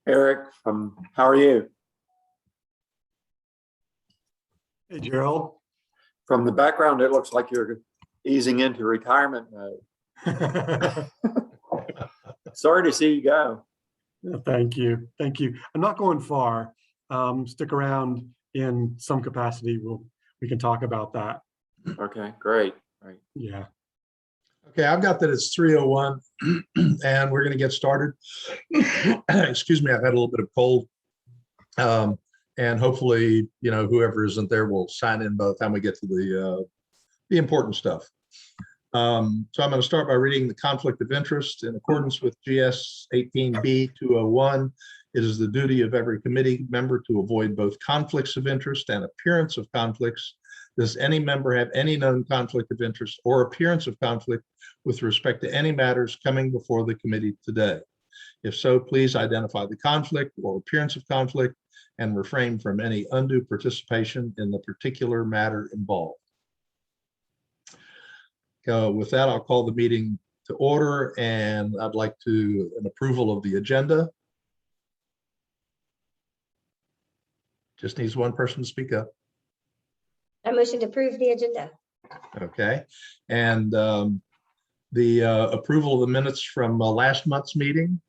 Eric, how are you? Hey, Gerald. From the background, it looks like you're easing into retirement mode. Sorry to see you go. Thank you. Thank you. I'm not going far. Stick around in some capacity. We can talk about that. Okay, great. Right. Yeah. Okay, I've got that it's 3:01 and we're going to get started. Excuse me, I've had a little bit of cold. And hopefully, whoever isn't there will sign in by the time we get to the important stuff. So I'm going to start by reading the conflict of interest. In accordance with GS 18B 201, it is the duty of every committee member to avoid both conflicts of interest and appearance of conflicts. Does any member have any known conflict of interest or appearance of conflict with respect to any matters coming before the committee today? If so, please identify the conflict or appearance of conflict and refrain from any undue participation in the particular matter involved. With that, I'll call the meeting to order, and I'd like an approval of the agenda. Just needs one person to speak up. I motion to approve the agenda. Okay, and the approval of the minutes from last month's meeting.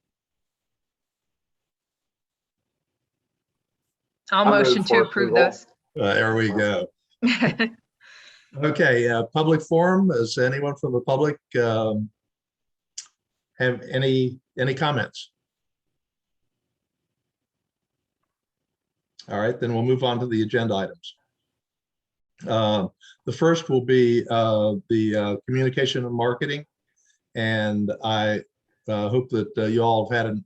I'll motion to approve those. There we go. Okay, public forum. Does anyone from the public have any comments? All right, then we'll move on to the agenda items. The first will be the communication and marketing, and I hope that you all have had an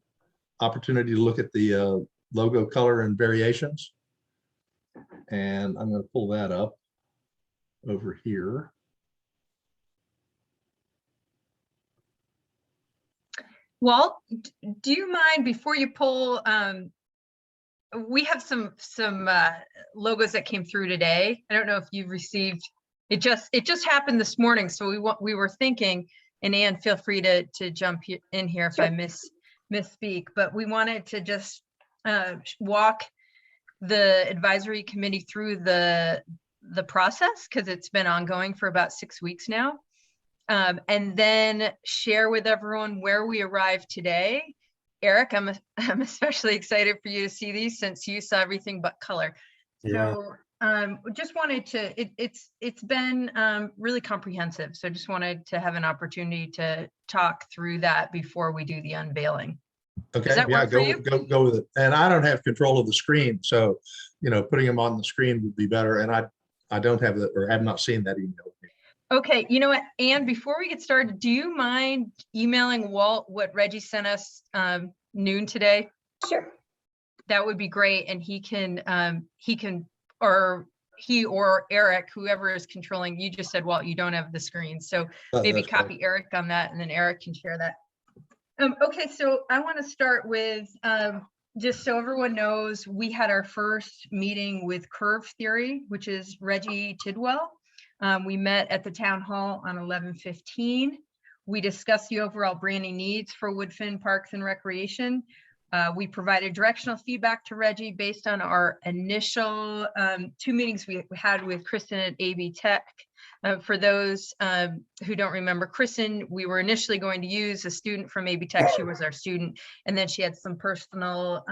opportunity to look at the logo color and variations, and I'm going to pull that up over here. Walt, do you mind before you pull? We have some logos that came through today. I don't know if you've received. It just happened this morning, so we were thinking. And Ann, feel free to jump in here if I misspeak. But we wanted to just walk the advisory committee through the process, because it's been ongoing for about 6 weeks now, and then share with everyone where we arrived today. Eric, I'm especially excited for you to see these, since you saw everything but color. Yeah. So just wanted to, it's been really comprehensive. So just wanted to have an opportunity to talk through that before we do the unveiling. Okay, Does that yeah, work for you? go with it. And I don't have control of the screen, so putting them on the screen would be better. And I don't have that, or have not seen that email. Okay, you know what, Anne, before we get started, do you mind emailing Walt what Reggie sent us noon today? Sure. That would be great, and he or Eric, whoever is controlling. You just said, Walt, you don't have the screen, so maybe copy right. Eric on that, and then Eric can share that. Okay, so I want to start with just so everyone knows, we had our first meeting with Curve Theory, which is Reggie Tidwell. We met at the town hall on 11/15. We discussed the overall branding needs for Woodfin Parks and Recreation. We provided directional feedback to Reggie based on our initial 2 meetings we had with Kristen at AB Tech. For those who don't remember Kristen, we were initially going to use a student from AB Tech. She was our student, and then she had some personal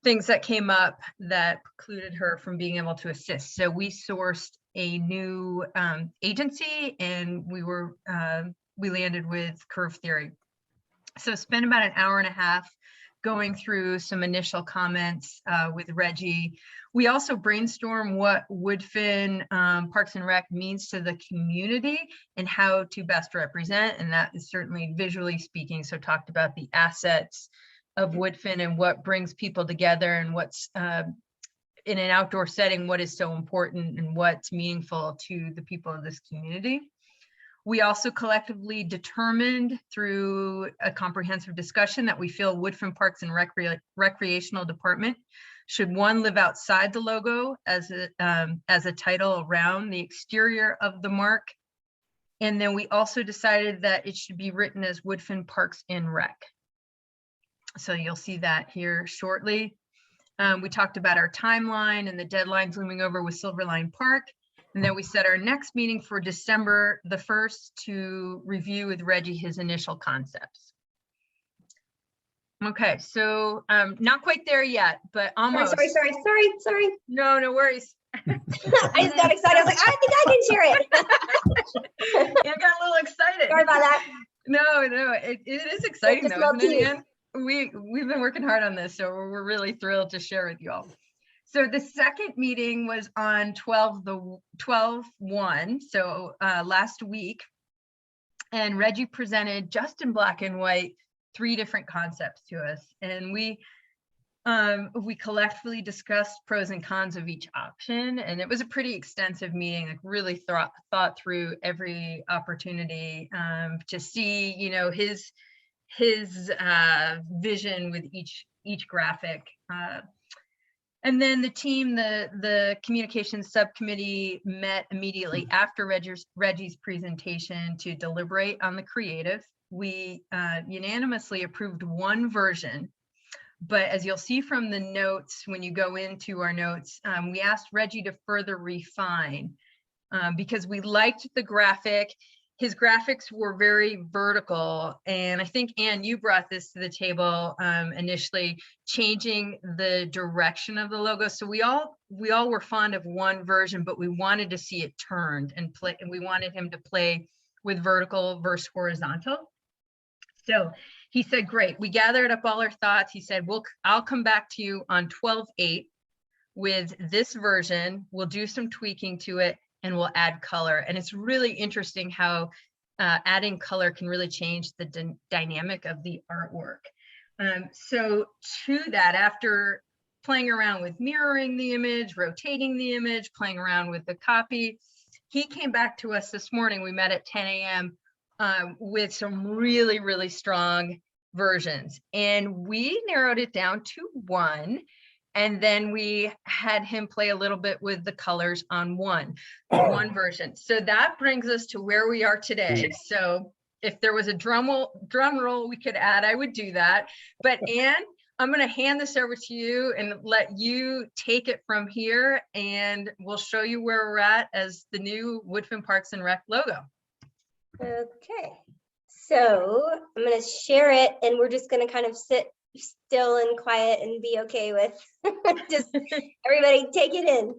things that came up that precluded her from being able to assist. So we sourced a new agency, and we landed with Curve Theory. So spent about an hour and a half going through some initial comments with Reggie. We also brainstormed what Woodfin Parks and Rec means to the community and how to best represent, and that is certainly visually speaking. So talked about the assets of Woodfin and what brings people together, and what's in an outdoor setting, what is so important and what's meaningful to the people of this community. We also collectively determined through a comprehensive discussion that we feel Woodfin Parks and Recreational Department should, one, live outside the logo as a title around the exterior of the mark. And then we also decided that it should be written as Woodfin Parks and Rec. So you'll see that here shortly. We talked about our timeline and the deadlines looming over with Silverline Park. And then we set our next meeting for December the 1st to review with Reggie his initial concepts. Okay, so not quite there yet, but almost. Sorry. No, no worries. I just got excited. I was like, I think I can share it. I got a little excited. Sorry about that. No, it is exciting Just though, love isn't it, you. Ann? We've been working hard on this, so we're really thrilled to share with you all. So the second meeting was on 12/1, so last week, and Reggie presented just in black and white 3 different concepts to us, and we collectively discussed pros and cons of each option, and it was a pretty extensive meeting. Like really thought through every opportunity to see, you know, his vision with each graphic. And then the team, the communications subcommittee met immediately after Reggie's presentation to deliberate on the creative. We unanimously approved 1 version, but as you'll see from the notes, when you go into our notes, we asked Reggie to further refine because we liked the graphic. His graphics were very vertical, and I think, Ann, you brought this to the table initially, changing the direction of the logo. So we all were fond of 1 version, but we wanted to see it turned and play, and we wanted him to play with vertical versus horizontal. So he said, great, we gathered up all our thoughts. He said, I'll come back to you on 12/8 with this version. We'll do some tweaking to it, and we'll add color. And it's really interesting how adding color can really change the dynamic of the artwork. So to that, after playing around with mirroring the image, rotating the image, playing around with the copy, he came back to us this morning. We met at 10 a.m. With some really, really strong versions. And we narrowed it down to 1. And then we had him play a little bit with the colors on one version. So that brings us to where we are today. So if there was a drum roll we could add, I would do that. But Ann, I'm going to hand this over to you and let you take it from here, and we'll show you where we're at as the new Woodfin Parks and Rec logo. Okay, so I'm going to share it, and we're just going to kind of sit still and quiet and be okay with just everybody take it in.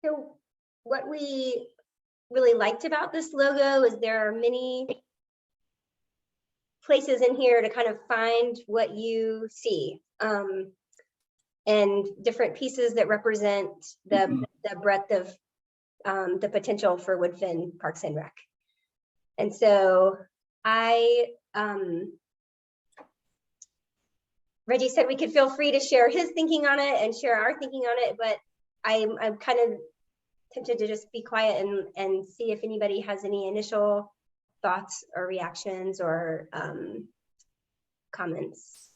So what we really liked about this logo is there are many places in here to kind of find what you see, and different pieces that represent the breadth of the potential for Woodfin Parks and Rec. And so I Reggie said we could feel free to share his thinking on it and share our thinking on it, but I'm kind of tempted to just be quiet and see if anybody has any initial thoughts or reactions or comments.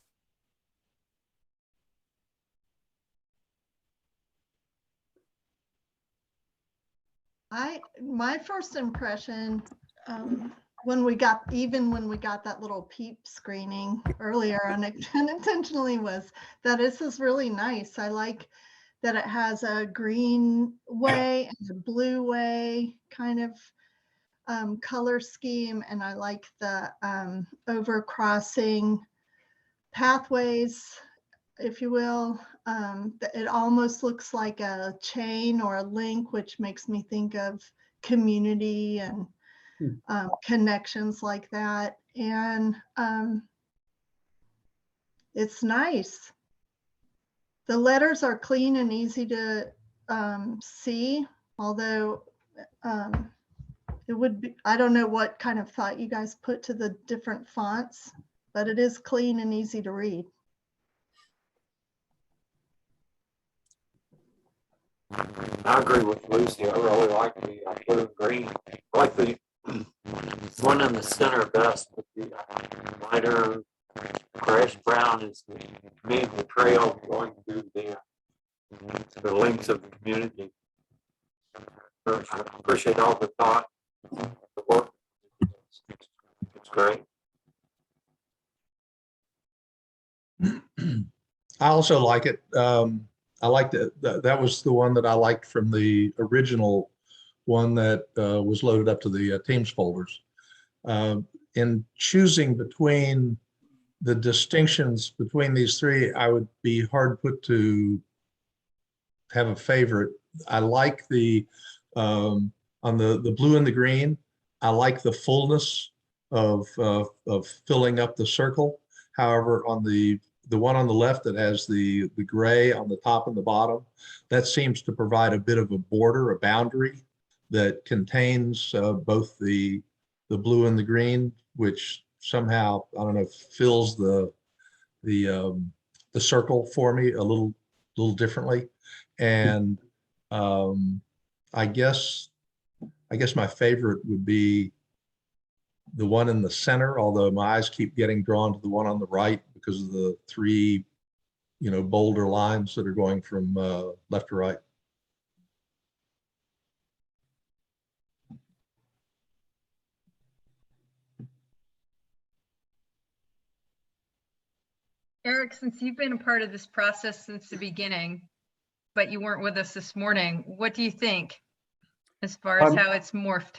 My first impression, when we got that little peep screening earlier unintentionally, was that this is really nice. I like that it has a green way and a blue way kind of color scheme, and I like the overcrossing pathways, if you will. It almost looks like a chain or a link, which makes me think of community and connections like that. And it's nice. The letters are clean and easy to see, although it would be, I don't know what kind of thought you guys put to the different fonts, but it is clean and easy to read. I agree with Lucy. I really like the blue and green. I like the one in the center best, with the lighter grayish brown is to me the trail going through the links of the community. I appreciate all the thought, the work. It's great. I also like it. I liked it. That was the one that I liked from the original one that was loaded up to the Teams folders. In choosing between the distinctions between these three, I would be hard put to have a favorite. I like the on the blue and the green. I like the fullness of filling up the circle. However, on the one on the left that has the gray on the top and the bottom, that seems to provide a bit of a border, a boundary that contains both the blue and the green, which somehow, I don't know, fills the circle for me a little differently. And I guess my favorite would be the one in the center, although my eyes keep getting drawn to the one on the right because of the three, bolder lines that are going from left to right. Eric, since you've been a part of this process since the beginning, but you weren't with us this morning, what do you think as far as how it's morphed?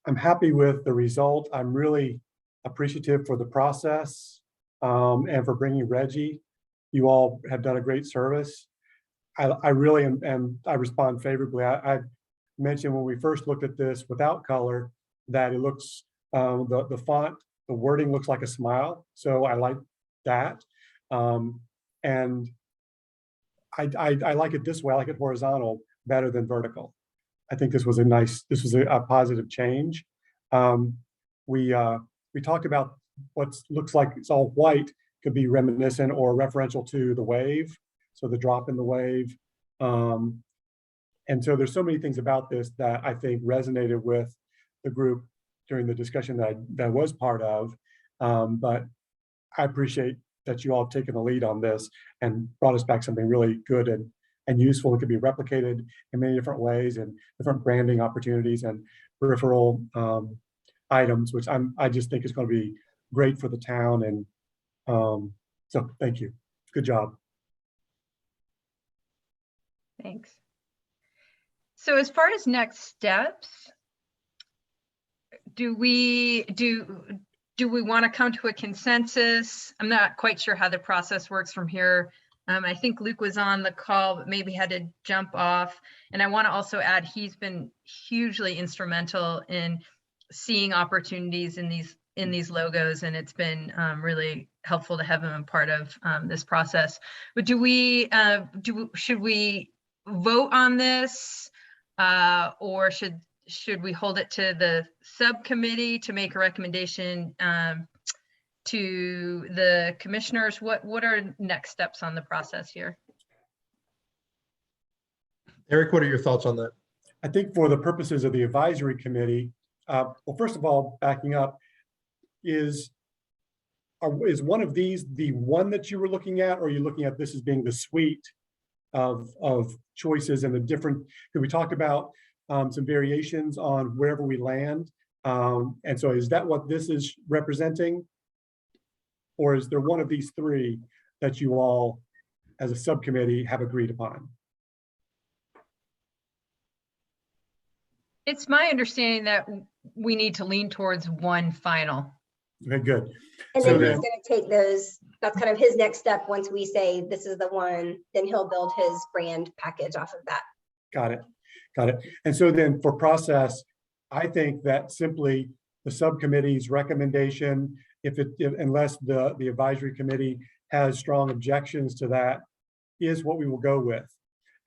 I'm happy with the result. I'm really appreciative for the process and for bringing Reggie. You all have done a great service. I really am, and I respond favorably. I mentioned when we first looked at this without color that it looks, the font, the wording looks like a smile. So I like that. And I like it this way. I like it horizontal better than vertical. I think this was a positive change. We talked about what looks like it's all white could be reminiscent or referential to the wave. So the drop in the wave. And so there's so many things about this that I think resonated with the group during the discussion that I was part of. But I appreciate that you all have taken the lead on this and brought us back something really good and useful. It could be replicated in many different ways and different branding opportunities and peripheral items, which I just think is going to be great for the town. And so thank you. Good job. Thanks. So as far as next steps, do we want to come to a consensus? I'm not quite sure how the process works from here. I think Luke was on the call, but maybe had to jump off. And I want to also add, he's been hugely instrumental in seeing opportunities in these logos, and it's been really helpful to have him a part of this process. But should we vote on this, or should we hold it to the subcommittee to make a recommendation to the commissioners? What are next steps on the process here? Eric, what are your thoughts on that? I think for the purposes of the advisory committee, well, first of all, backing up, is one of these the one that you were looking at, or are you looking at this as being the suite of choices and the different, because we talked about some variations on wherever we land. And so is that what this is representing? Or is there one of these three that you all, as a subcommittee, have agreed upon? It's my understanding that we need to lean towards one final. Okay, good. And So then he's then- gonna take those, that's kind of his next step. Once we say this is the one, then he'll build his brand package off of that. Got it. Got it. And so then for process, I think that simply the subcommittee's recommendation, unless the advisory committee has strong objections to that, is what we will go with.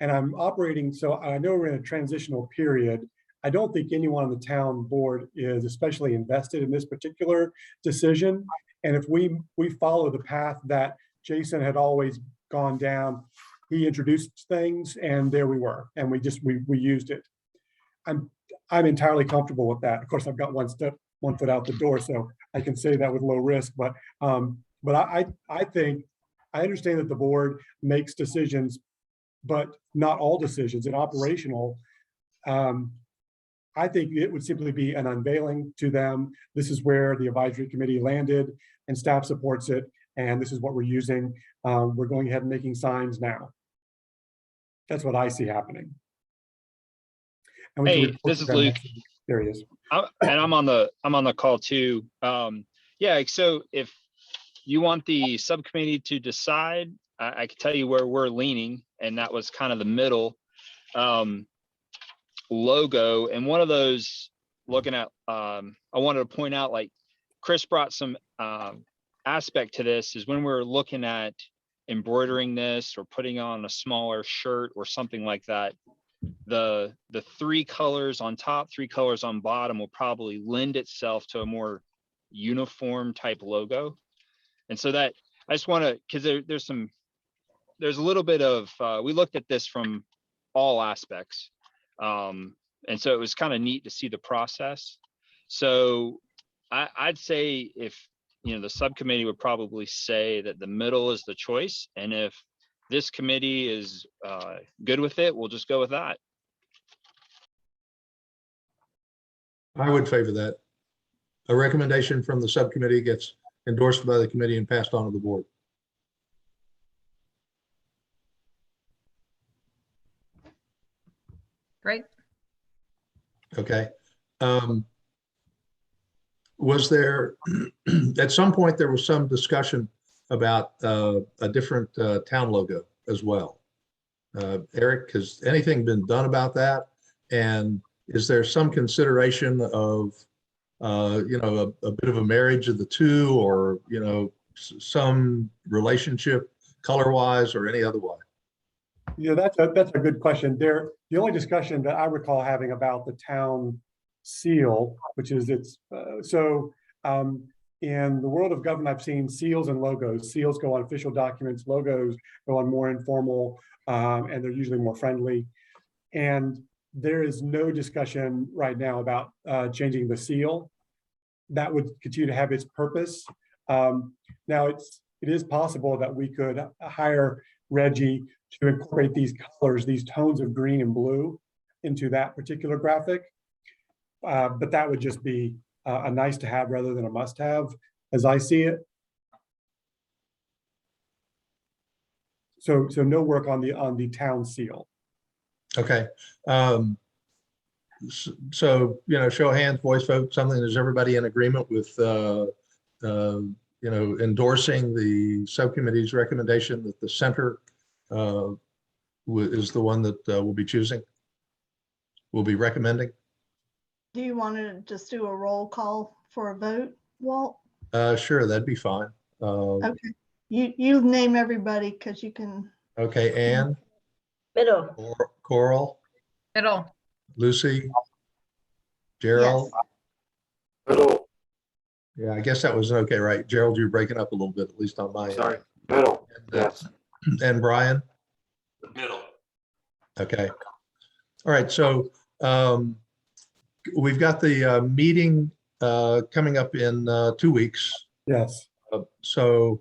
And I'm operating, so I know we're in a transitional period. I don't think anyone on the town board is especially invested in this particular decision. And if we follow the path that Jason had always gone down, he introduced things and there we were, and we used it. I'm entirely comfortable with that. Of course, I've got one foot out the door, so I can say that with low risk, but I think, I understand that the board makes decisions, but not all decisions. In operational, I think it would simply be an unveiling to them. This is where the advisory committee landed and staff supports it. And this is what we're using. We're going ahead and making signs now. That's what I see happening. And we can Hey, report this to is them Luke. next week. There he is. And I'm on the call too. Yeah, so if you want the subcommittee to decide, I can tell you where we're leaning, and that was kind of the middle logo. And one of those, looking at, I wanted to point out, like Chris brought some aspect to this, is when we're looking at embroidering this or putting on a smaller shirt or something like that, the three colors on top, three colors on bottom will probably lend itself to a more uniform type logo. And so that I just want to, because there's a little bit of, we looked at this from all aspects. And so it was kind of neat to see the process. So I'd say, if, you know, the subcommittee would probably say that the middle is the choice. And if this committee is good with it, we'll just go with that. I would favor that. A recommendation from the subcommittee gets endorsed by the committee and passed on to the board. Great. Okay. Was there, at some point, there was some discussion about a different town logo as well? Eric, has anything been done about that? And is there some consideration of, you know, a bit of a marriage of the two, or, you know, some relationship color-wise or any other way? Yeah, that's a good question. The only discussion that I recall having about the town seal, which is in the world of government, I've seen seals and logos. Seals go on official documents, logos go on more informal, and they're usually more friendly. And there is no discussion right now about changing the seal. That would continue to have its purpose. Now, it is possible that we could hire Reggie to incorporate these colors, these tones of green and blue, into that particular graphic. But that would just be a nice to have rather than a must have, as I see it. So no work on the town seal. Okay. So, you know, show of hands, voice vote, something. Is everybody in agreement with, you know, endorsing the subcommittee's recommendation that the center is the one that we'll be choosing? We'll be recommending? Do you want to just do a roll call for a vote, Walt? Sure, that'd be fine. Okay, you name everybody because you can. Okay, Anne, Middle. Coral, Middle. Lucy, Gerald, Yes. Middle. Yeah, I guess that was okay, right? Gerald, you're breaking up a little bit, at least on my end. Sorry, middle, And, yes. and Brian? Middle. Okay. All right, so we've got the meeting coming up in 2 weeks. Yes. So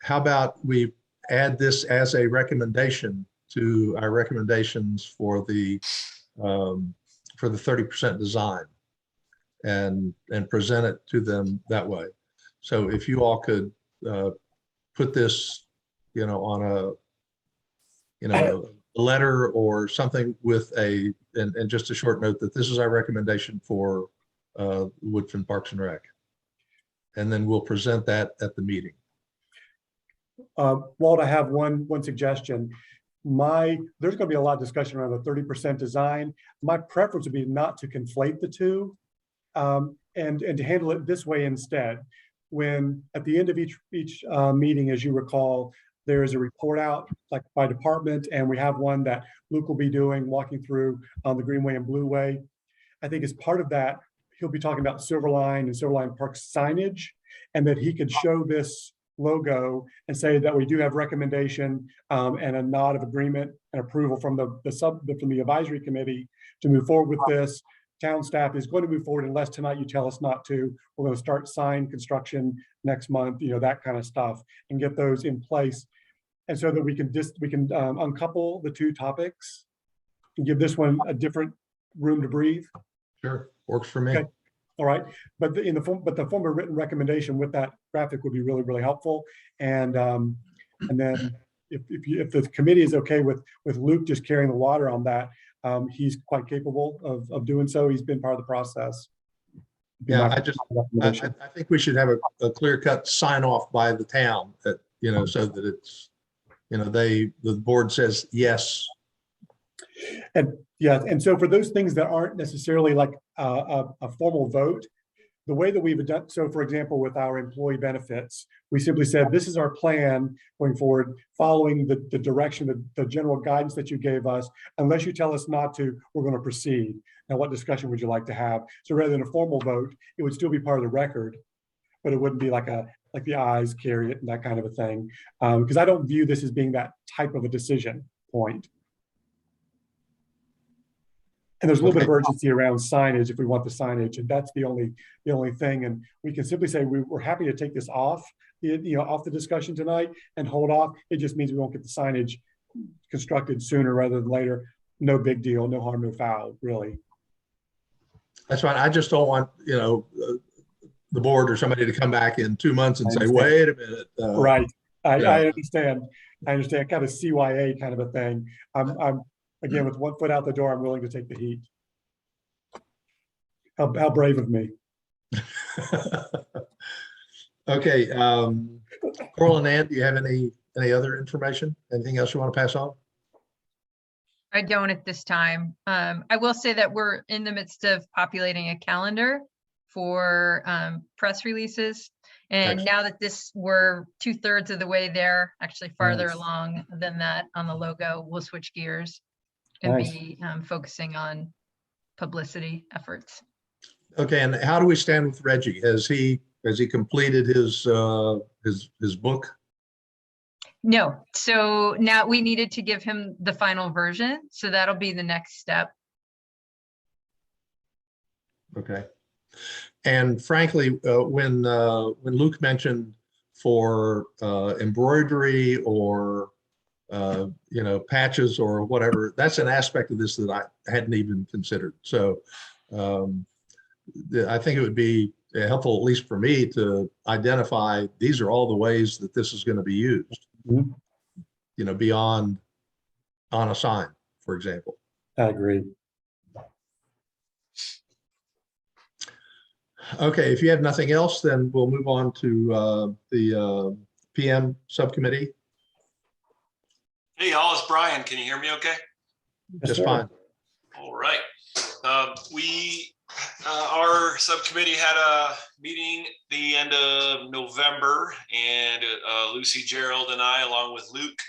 how about we add this as a recommendation to our recommendations for the 30% design and present it to them that way. So if you all could put this, on a letter or something with and just a short note that this is our recommendation for Woodfin Parks and Rec. And then we'll present that at the meeting. Walt, I have one suggestion. There's going to be a lot of discussion around the 30% design. My preference would be not to conflate the two, and to handle it this way instead. When at the end of each meeting, as you recall, there is a report out like by department, and we have one that Luke will be doing, walking through on the Greenway and Blueway. I think as part of that, he'll be talking about Silverline and Silverline Park signage, and that he could show this logo and say that we do have recommendation and a nod of agreement and approval from the advisory committee to move forward with this. Town staff is going to move forward unless tonight you tell us not to. We're going to start sign construction next month, that kind of stuff, and get those in place. And so that we can uncouple the two topics and give this one a different room to breathe. Sure, works for me. Okay. All right, but the form of written recommendation with that graphic would be really, really helpful. And then if the committee is okay with Luke just carrying the water on that, he's quite capable of doing so. He's been part of the process. Yeah, I think we should have a clear-cut sign off by the town that, so that it's, the board says yes. And yeah, and so for those things that aren't necessarily like a formal vote, the way that we've done, so for example, with our employee benefits, we simply said, this is our plan going forward, following the direction, the general guidance that you gave us. Unless you tell us not to, we're going to proceed. Now, what discussion would you like to have? So rather than a formal vote, it would still be part of the record, but it wouldn't be like the ayes carry it and that kind of a thing. Because I don't view this as being that type of a decision point. And there's a little bit of urgency around signage if we want the signage, and that's the only thing. And we can simply say we're happy to take this off, off the discussion tonight and hold off. It just means we won't get the signage constructed sooner rather than later. No big deal, no harm, no foul, really. That's right. I just don't want the board or somebody to come back in 2 months and say, "Wait a minute." Right. I understand. I understand. Kind of CYA kind of a thing. I'm again, with 1 foot out the door, I'm willing to take the heat. How brave of me. Okay. Coral and Ann, do you have any other information? Anything else you want to pass on? I don't at this time. I will say that we're in the midst of populating a calendar for press releases. And Excellent. now that we're 2/3 of the way there, actually farther Nice. along than that on the logo, we'll switch gears and Nice. be focusing on publicity efforts. Okay. And how do we stand with Reggie? Has he completed his book? No, so now we needed to give him the final version. So that'll be the next step. Okay. And frankly, when Luke mentioned for embroidery or patches or whatever, that's an aspect of this that I hadn't even considered. So I think it would be helpful, at least for me, to identify these are all the ways that this is going to be used. Mhm. Beyond on a sign, for example. I agree. Okay, if you have nothing else, then we'll move on to the PM subcommittee. Hey, y'all, it's Brian. Can you hear me okay? Yes, Just sir. fine. All right. Our subcommittee had a meeting the end of November, and Lucy, Gerald, and I, along with Luke,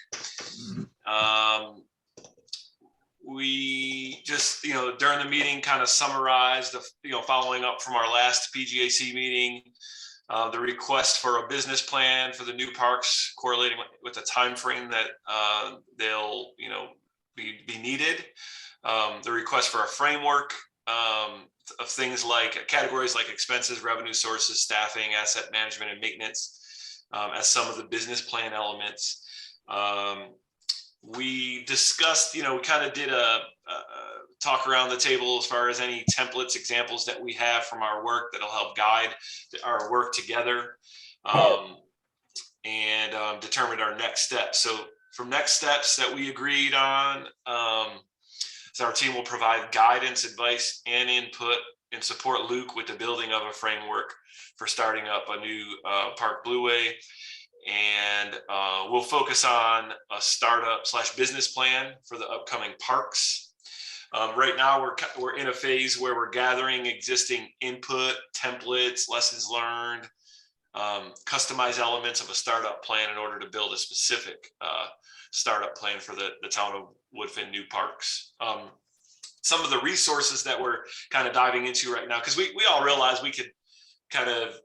we just, during the meeting kind of summarized, following up from our last PGAC meeting, The request for a business plan for the new parks correlating with the time frame that they'll be needed. The request for a framework of things like categories like expenses, revenue sources, staffing, asset management, and maintenance as some of the business plan elements. We discussed, we kind of did a talk around the table as far as any templates, examples that we have from our work that'll help guide our work together, and determined our next steps. So from next steps that we agreed on, so our team will provide guidance, advice, and input and support Luke with the building of a framework for starting up a new Park Blueway. And we'll focus on a startup / business plan for the upcoming parks. Right now, we're in a phase where we're gathering existing input, templates, lessons learned, customized elements of a startup plan in order to build a specific startup plan for the town of Woodfin new parks. Some of the resources that we're kind of diving into right now, because we all realize we could kind of,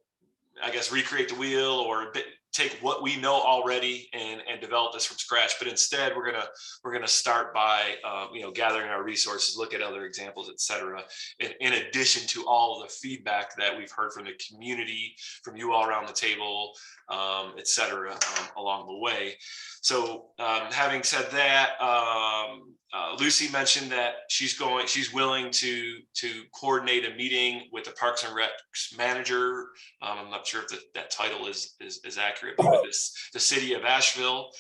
I guess, recreate the wheel or take what we know already and develop this from scratch. But instead, we're gonna start by gathering our resources, look at other examples, etc. In addition to all of the feedback that we've heard from the community, from you all around the table, etc. Along the way. So having said that, Lucy mentioned that she's willing to coordinate a meeting with the Parks and Recs manager. I'm not sure if that title is accurate, but the city of Asheville.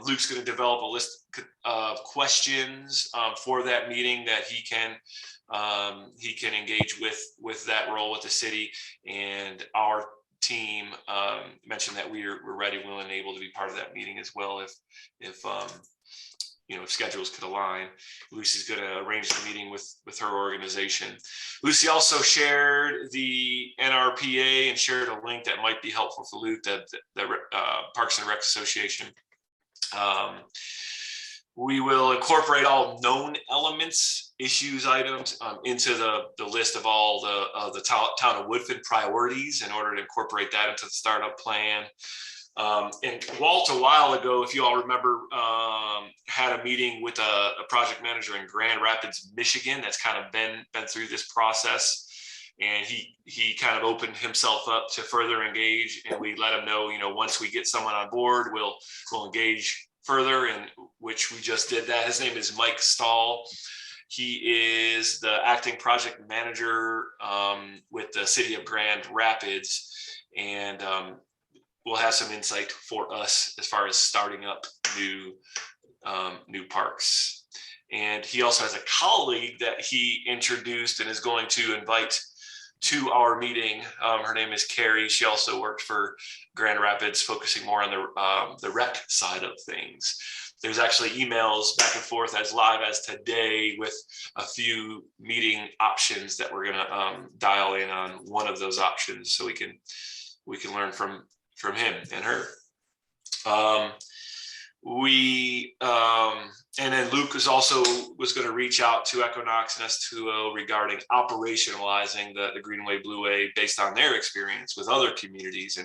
Luke's going to develop a list of questions for that meeting that he can engage with that role with the city, and our team mentioned that we're ready, willing, and able to be part of that meeting as well if schedules could align. Lucy's going to arrange the meeting with her organization. Lucy also shared the NRPA and shared a link that might be helpful for Luke, the Parks and Rec Association. We will incorporate all known elements, issues, items into the list of all the town of Woodfin priorities in order to incorporate that into the startup plan. And Walt, a while ago, if you all remember, had a meeting with a project manager in Grand Rapids, Michigan, that's kind of been through this process. And he kind of opened himself up to further engage, and we let him know, once we get someone on board, we'll engage further, and which we just did that. His name is Mike Stahl. He is the acting project manager with the city of Grand Rapids, and we'll have some insight for us as far as starting up new parks. And he also has a colleague that he introduced and is going to invite to our meeting. Her name is Carrie. She also worked for Grand Rapids, focusing more on the rec side of things. There's actually emails back and forth as live as today with a few meeting options that we're gonna dial in on one of those options, so we can learn from him and her. And then Luke was going to reach out to Equinox and S2O regarding operationalizing the Greenway Blueway based on their experience with other communities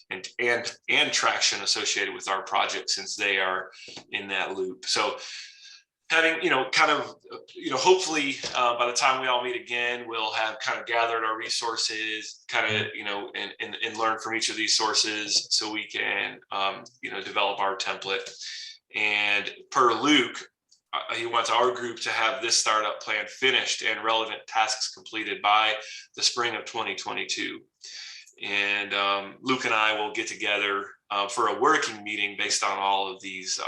and traction associated with our project, since they are in that loop. So having, hopefully by the time we all meet again, we'll have kind of gathered our resources, and learn from each of these sources, so we can, develop our template. And per Luke, he wants our group to have this startup plan finished and relevant tasks completed by the spring of 2022. And Luke and I will get together for a working meeting based on all of these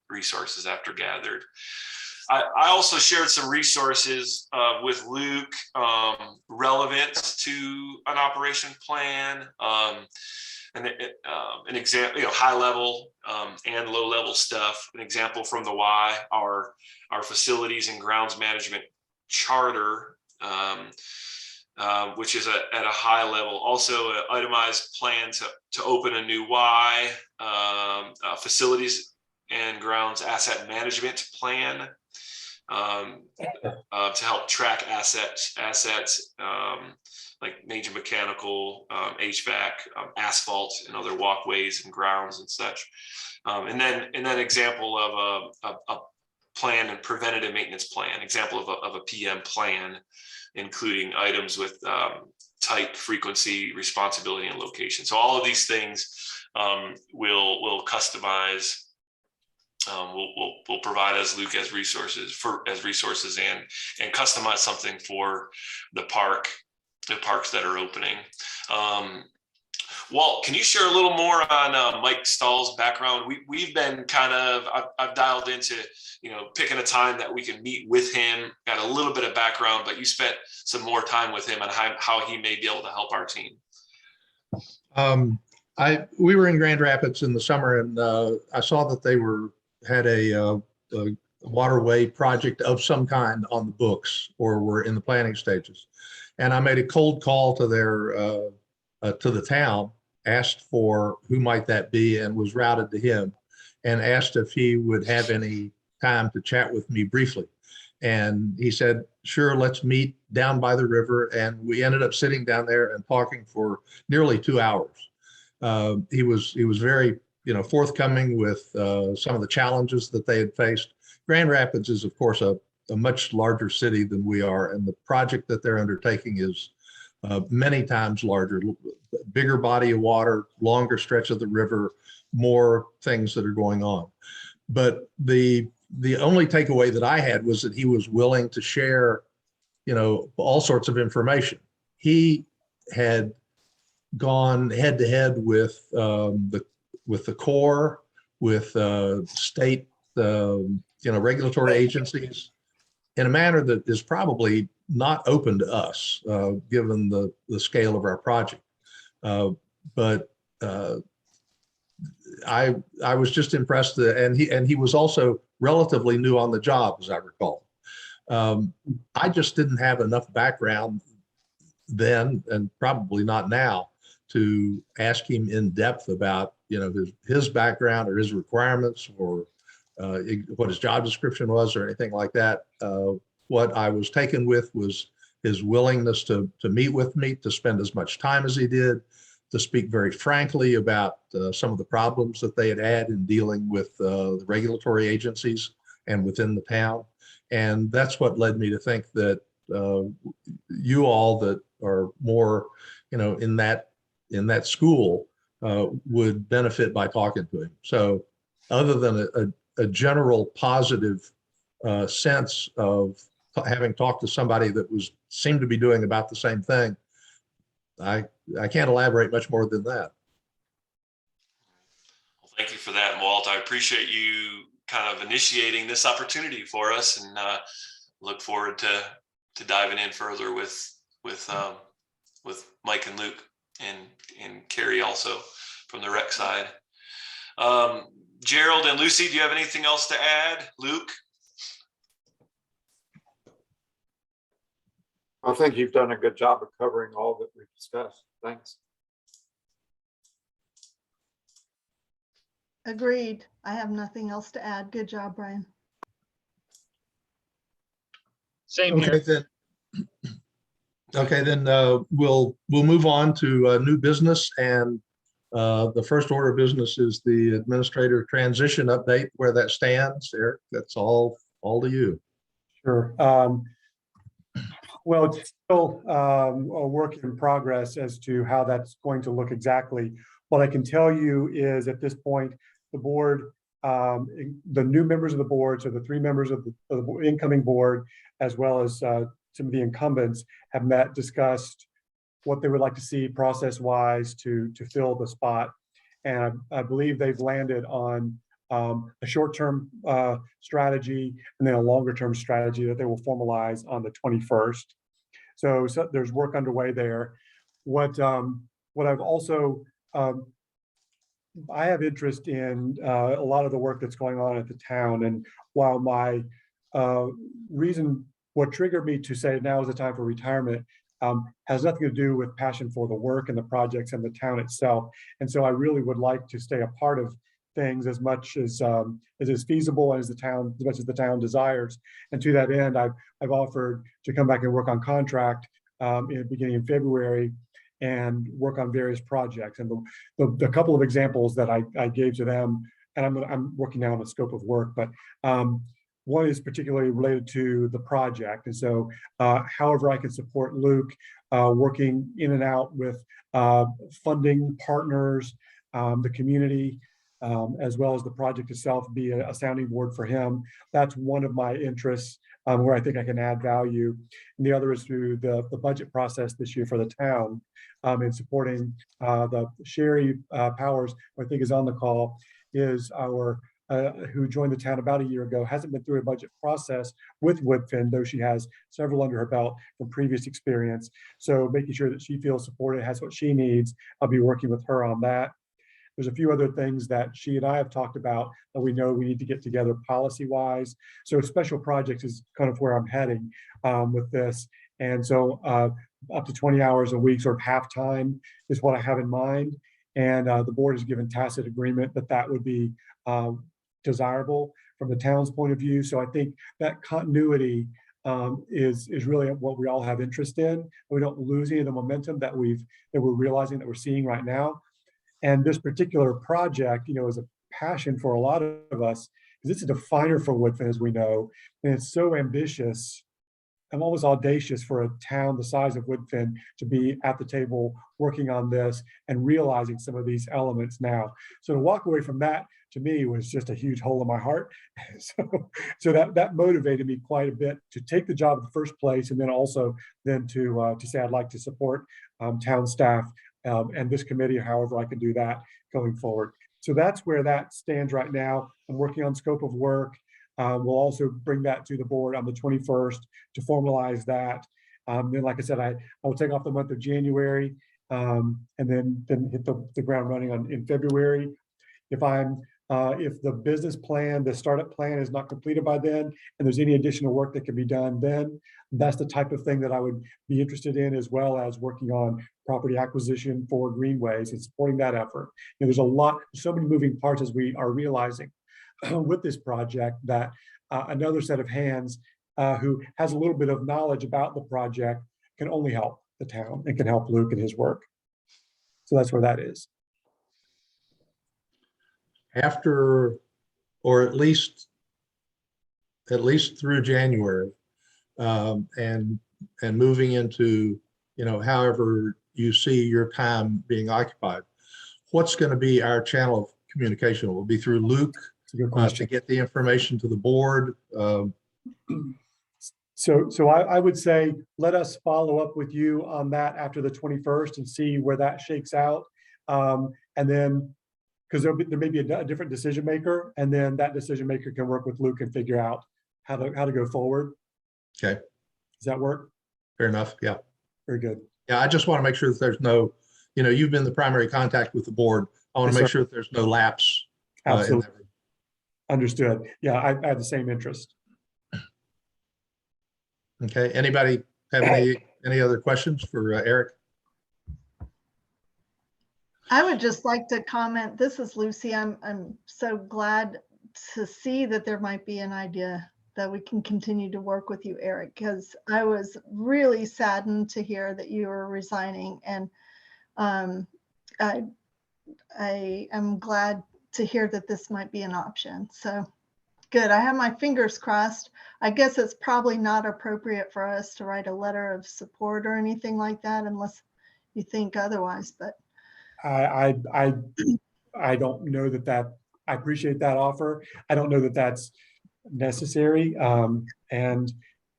resources after gathered. I also shared some resources with Luke relevant to an operation plan, an example, high level and low level stuff. An example from the Y, our facilities and grounds management charter, which is at a high level. Also, an itemized plan to open a new Y, facilities and grounds asset management plan. to help track assets like major mechanical, HVAC, asphalt, and other walkways and grounds and such. And then example of a plan and preventative maintenance plan, example of a PM plan, including items with type, frequency, responsibility, and location. So all of these things will customize. We'll provide as Luke as resources and customize something for the parks that are opening. Walt, can you share a little more on Mike Stahl's background? We've been I've dialed into, picking a time that we can meet with him, got a little bit of background, but you spent some more time with him on how he may be able to help our team. We were in Grand Rapids in the summer, and I saw that they had a waterway project of some kind on the books or were in the planning stages. And I made a cold call to the town, asked for who might that be, and was routed to him, and asked if he would have any time to chat with me briefly. And he said, sure, let's meet down by the river. And we ended up sitting down there and talking for nearly 2 hours. He was very, forthcoming with some of the challenges that they had faced. Grand Rapids is, of course, a much larger city than we are, and the project that they're undertaking is many times larger, bigger body of water, longer stretch of the river, more things that are going on. But the only takeaway that I had was that he was willing to share, all sorts of information. He had gone head to head with the Corps, with state, regulatory agencies in a manner that is probably not open to us, given the scale of our project. But I was just impressed and he was also relatively new on the job, as I recall. I just didn't have enough background then, and probably not now, to ask him in depth about his background or his requirements or what his job description was or anything like that. What I was taken with was his willingness to meet with me, to spend as much time as he did, to speak very frankly about some of the problems that they had in dealing with the regulatory agencies and within the town. And that's what led me to think that you all that are more, in that school would benefit by talking to him. So other than a general positive sense of having talked to somebody that seemed to be doing about the same thing, I can't elaborate much more than that. Well, thank you for that, Walt. I appreciate you kind of initiating this opportunity for us, and look forward to diving in further with Mike and Luke and Carrie also from the rec side. Gerald and Lucy, do you have anything else to add? Luke? I think you've done a good job of covering all that we've discussed. Thanks. Agreed. I have nothing else to add. Good job, Brian. Same here. Okay, then we'll move on to new business, and the first order of business is the administrator transition update, where that stands. Eric, that's all to you. Sure. Well, it's still a work in progress as to how that's going to look exactly. What I can tell you is at this point, the board, the new members of the board, so the 3 members of the incoming board, as well as some of the incumbents, have met, discussed what they would like to see process-wise to fill the spot. And I believe they've landed on a short-term strategy and then a longer-term strategy that they will formalize on the 21st. So there's work underway there. What I've also, I have interest in a lot of the work that's going on at the town. And while my what triggered me to say now is the time for retirement has nothing to do with passion for the work and the projects and the town itself. And so I really would like to stay a part of things as much as is feasible and as much as the town desires. And to that end, I've offered to come back and work on contract in the beginning of February and work on various projects. And the couple of examples that I gave to them, and I'm working now on the scope of work, but one is particularly related to the project. And so however I can support Luke working in and out with funding partners, the community, as well as the project itself, be a sounding board for him. That's one of my interests where I think I can add value. And the other is through the budget process this year for the town in supporting the Sherry Powers, who I think is on the call, is our who joined the town about a year ago, hasn't been through a budget process with Woodfin, though she has several under her belt from previous experience. So making sure that she feels supported, has what she needs. I'll be working with her on that. There's a few other things that she and I have talked about that we know we need to get together policy-wise. So special projects is kind of where I'm heading with this. And so up to 20 hours a week, sort of half-time is what I have in mind. And the board has given tacit agreement that that would be desirable from the town's point of view. So I think that continuity is really what we all have interest in. We don't lose any of the momentum that we're realizing that we're seeing right now. And this particular project, you know, is a passion for a lot of us because it's a definer for Woodfin, as we know, and it's so ambitious and almost audacious for a town the size of Woodfin to be at the table working on this and realizing some of these elements now. So to walk away from that, to me, was just a huge hole in my heart. So that motivated me quite a bit to take the job in the first place, and then also to say I'd like to support town staff and this committee, however I can do that going forward. So that's where that stands right now. I'm working on scope of work. We'll also bring that to the board on the 21st to formalize that. Then, like I said, I will take off the month of January and then hit the ground running in February. If the business plan, the startup plan is not completed by then, and there's any additional work that can be done then, that's the type of thing that I would be interested in, as well as working on property acquisition for Greenways and supporting that effort. You know, there's so many moving parts, as we are realizing with this project, that another set of hands who has a little bit of knowledge about the project can only help the town and can help Luke in his work. So that's where that is. After, or at least through January, and moving into, you know, however you see your time being occupied, what's going to be our channel of communication? Will it be through Luke to get the information to the board? So I would say let us follow up with you on that after the 21st and see where that shakes out, and then, because there may be a different decision maker, and then that decision maker can work with Luke and figure out how to go forward. Okay. Does that work? Fair enough. Yeah. Very good. Yeah, I just want to make sure that there's no, you know, you've been the primary contact with the board. I want to make sure that there's no lapse. Absolutely. Understood. Yeah, I have the same interest. Okay. Anybody have any other questions for Eric? I would just like to comment. This is Lucy. I'm so glad to see that there might be an idea that we can continue to work with you, Eric, because I was really saddened to hear that you were resigning, and I am glad to hear that this might be an option. So good. I have my fingers crossed. I guess it's probably not appropriate for us to write a letter of support or anything like that, unless you think otherwise, but I don't know that I appreciate that offer. I don't know that that's necessary. And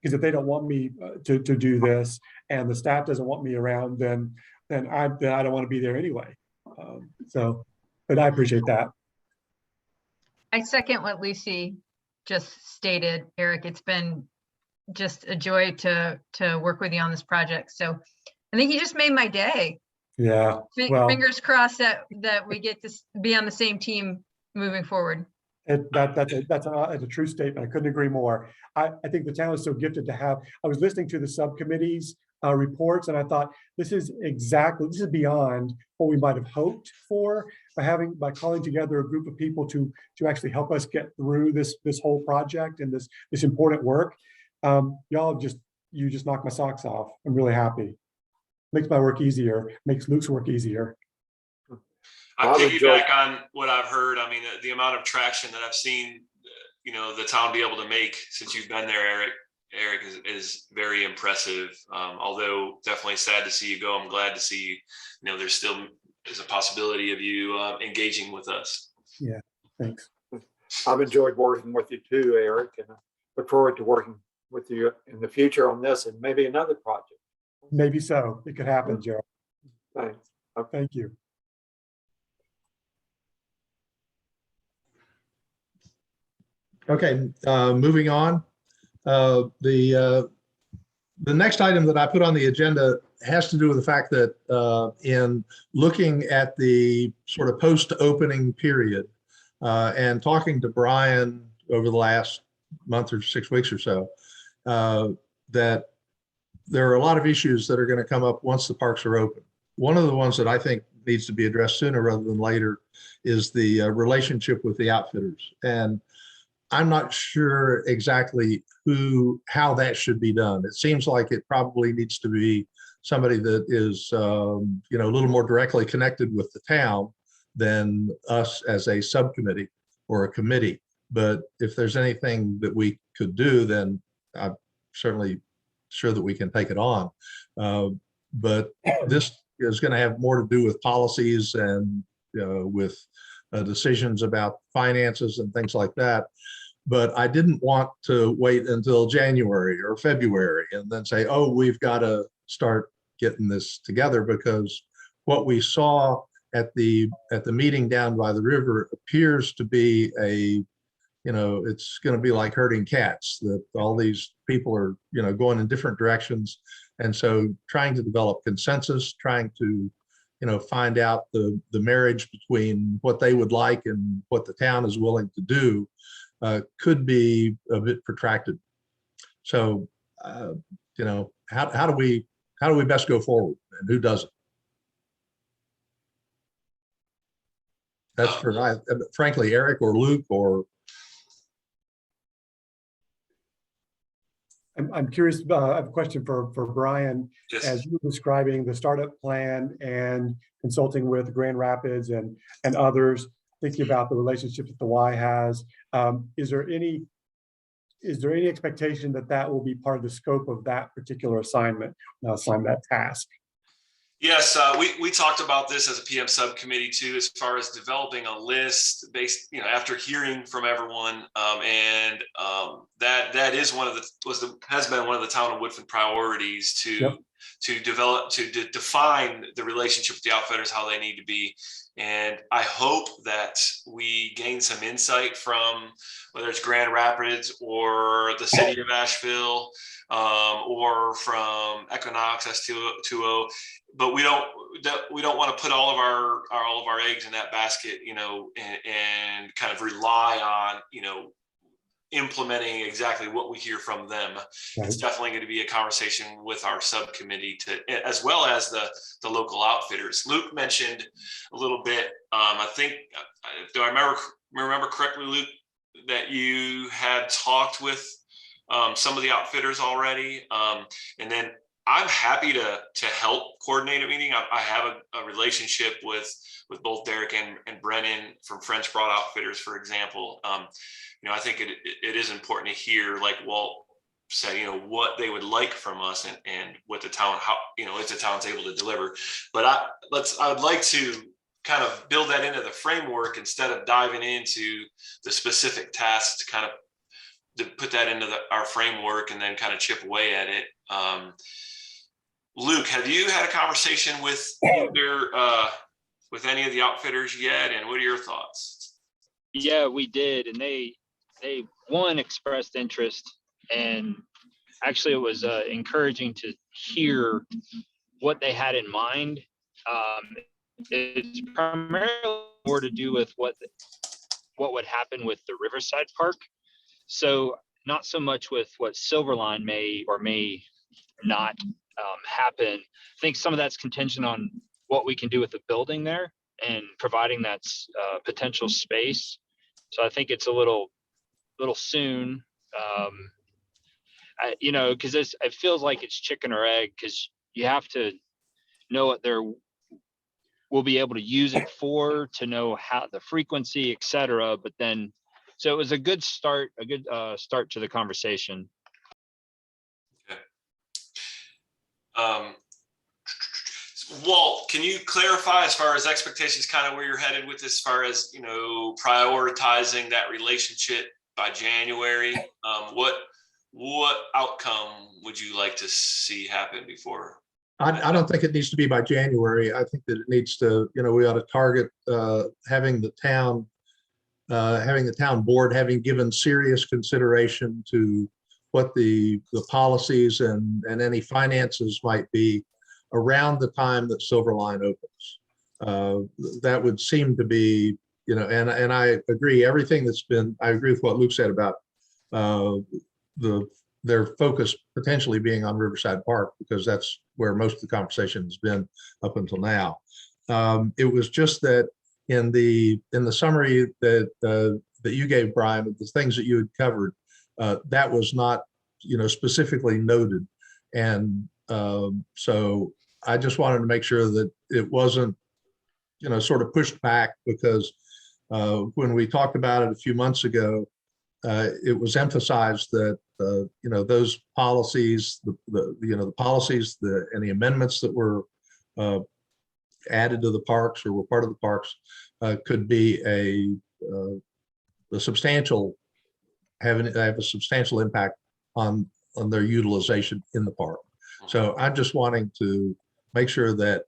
because if they don't want me to do this, and the staff doesn't want me around, then I don't want to be there anyway. But I appreciate that. I second what Lucy just stated, Eric. It's been just a joy to work with you on this project. So I think you just made my day. Yeah. Well, fingers crossed that we get to be on the same team moving forward. That's a true statement. I couldn't agree more. I think the town is so gifted to have. I was listening to the subcommittees reports, and I thought this is beyond what we might have hoped for by calling together a group of people to actually help us get through this whole project and this important work. You just knocked my socks off. I'm really happy. Makes my work easier. Makes Luke's work easier. I I've enjoyed- piggyback on what I've heard. I mean, the amount of traction that I've seen, the town be able to make since you've been there, Eric, is very impressive. Although definitely sad to see you go. I'm glad to see, there's still is a possibility of you engaging with us. Yeah, thanks. I've enjoyed working with you too, Eric, and I look forward to working with you in the future on this and maybe another project. Maybe so. It could happen, Joe. Thanks. Thank you. Okay, moving on. The next item that I put on the agenda has to do with the fact that in looking at the sort of post-opening period and talking to Brian over the last month or 6 weeks or so, that there are a lot of issues that are going to come up once the parks are open. One of the ones that I think needs to be addressed sooner rather than later is the relationship with the outfitters. And I'm not sure exactly how that should be done. It seems like it probably needs to be somebody that is, a little more directly connected with the town than us as a subcommittee or a committee. But if there's anything that we could do, then I'm certainly sure that we can take it on. But this is going to have more to do with policies and with decisions about finances and things like that. But I didn't want to wait until January or February and then say, oh, we've got to start getting this together, because what we saw at the meeting down by the river appears to be it's going to be like herding cats, that all these people are, going in different directions. And so trying to develop consensus, trying to, find out the marriage between what they would like and what the town is willing to do could be a bit protracted. So, how do we best go forward, and who doesn't? That's for frankly, Eric or Luke or. I'm curious. I have a question for Brian. Yes. As you were describing the startup plan and consulting with Grand Rapids and others, thinking about the relationship that the Y has, is there any expectation that will be part of the scope of that particular assignment, that task? Yes, we talked about this as a PM subcommittee too, as far as developing a list based, after hearing from everyone, and that is has been one of the town of Woodford priorities to define the relationship with the outfitters, how they need to be. And I hope that we gain some insight from whether it's Grand Rapids or the city of Asheville, or from Equinox S2O. But we don't want to put all of our eggs in that basket, and kind of rely on, implementing exactly what we hear from them. Right. It's definitely going to be a conversation with our subcommittee as well as the local outfitters. Luke mentioned a little bit. I think, do I remember correctly, Luke, that you had talked with some of the outfitters already, and then I'm happy to help coordinate a meeting. I have a relationship with both Derek and Brennan from French Broad Outfitters, for example. I think it is important to hear, like Walt said, what they would like from us and what the town, how, if the town's able to deliver. But I would like to kind of build that into the framework instead of diving into the specific tasks, to kind of to put that into our framework and then kind of chip away at it. Luke, have you had a conversation with with any of the outfitters yet? And what are your thoughts? Yeah, we did. And they one expressed interest, and actually it was encouraging to hear what they had in mind. It's primarily more to do with what would happen with the Riverside Park. So not so much with what Silverline may or may not happen. I think some of that's contingent on what we can do with the building there and providing that potential space. So I think it's a little soon. Because it feels like it's chicken or egg, because you have to know what we'll be able to use it for, to know how the frequency, et cetera. But then, so it was a good start to the conversation. Okay. Walt, can you clarify as far as expectations, kind of where you're headed with as far as, prioritizing that relationship by January? What outcome would you like to see happen before? I don't think it needs to be by January. I think that it needs to, we ought to target having the town board having given serious consideration to what the policies and any finances might be around the time that Silverline opens. That would seem to be, and I agree, I agree with what Luke said about their focus potentially being on Riverside Park, because that's where most of the conversation has been up until now. It was just that in the summary that you gave, Brian, of the things that you had covered, that was not, specifically noted. And so I just wanted to make sure that it wasn't, sort of pushed back, because when we talked about it a few months ago, it was emphasized that those policies, the policies, and the amendments that were added to the parks or were part of the parks could be have a substantial impact on their utilization in the park. So I'm just wanting to make sure that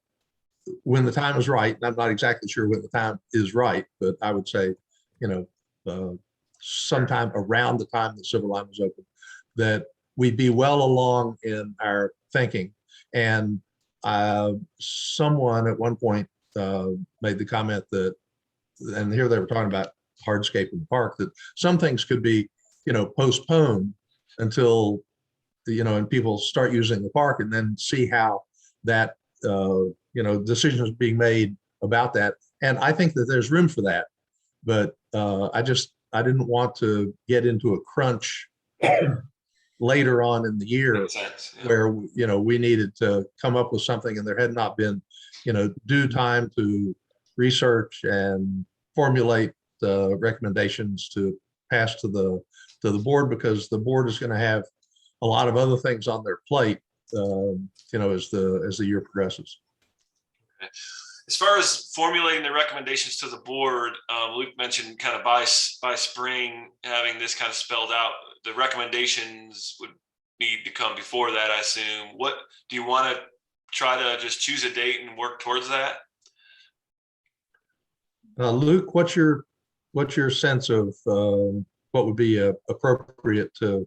when the time is right, and I'm not exactly sure when the time is right, but I would say, sometime around the time that Silverline was open, that we'd be well along in our thinking. And someone at one point made the comment that, and here they were talking about hardscape in the park, that some things could be, postponed until, and people start using the park, and then see how that, decisions being made about that. And I think that there's room for that, but I didn't want to get into a crunch later on in the year where, we needed to come up with something and there had not been, due time to research and formulate the recommendations to pass to the board, because the board is going to have a lot of other things on their plate, as the year progresses. Okay. As far as formulating the recommendations to the board, Luke mentioned kind of by spring having this kind of spelled out. The recommendations would need to come before that, I assume. What do you want to try to just choose a date and work towards that? Luke, what's your sense of what would be appropriate to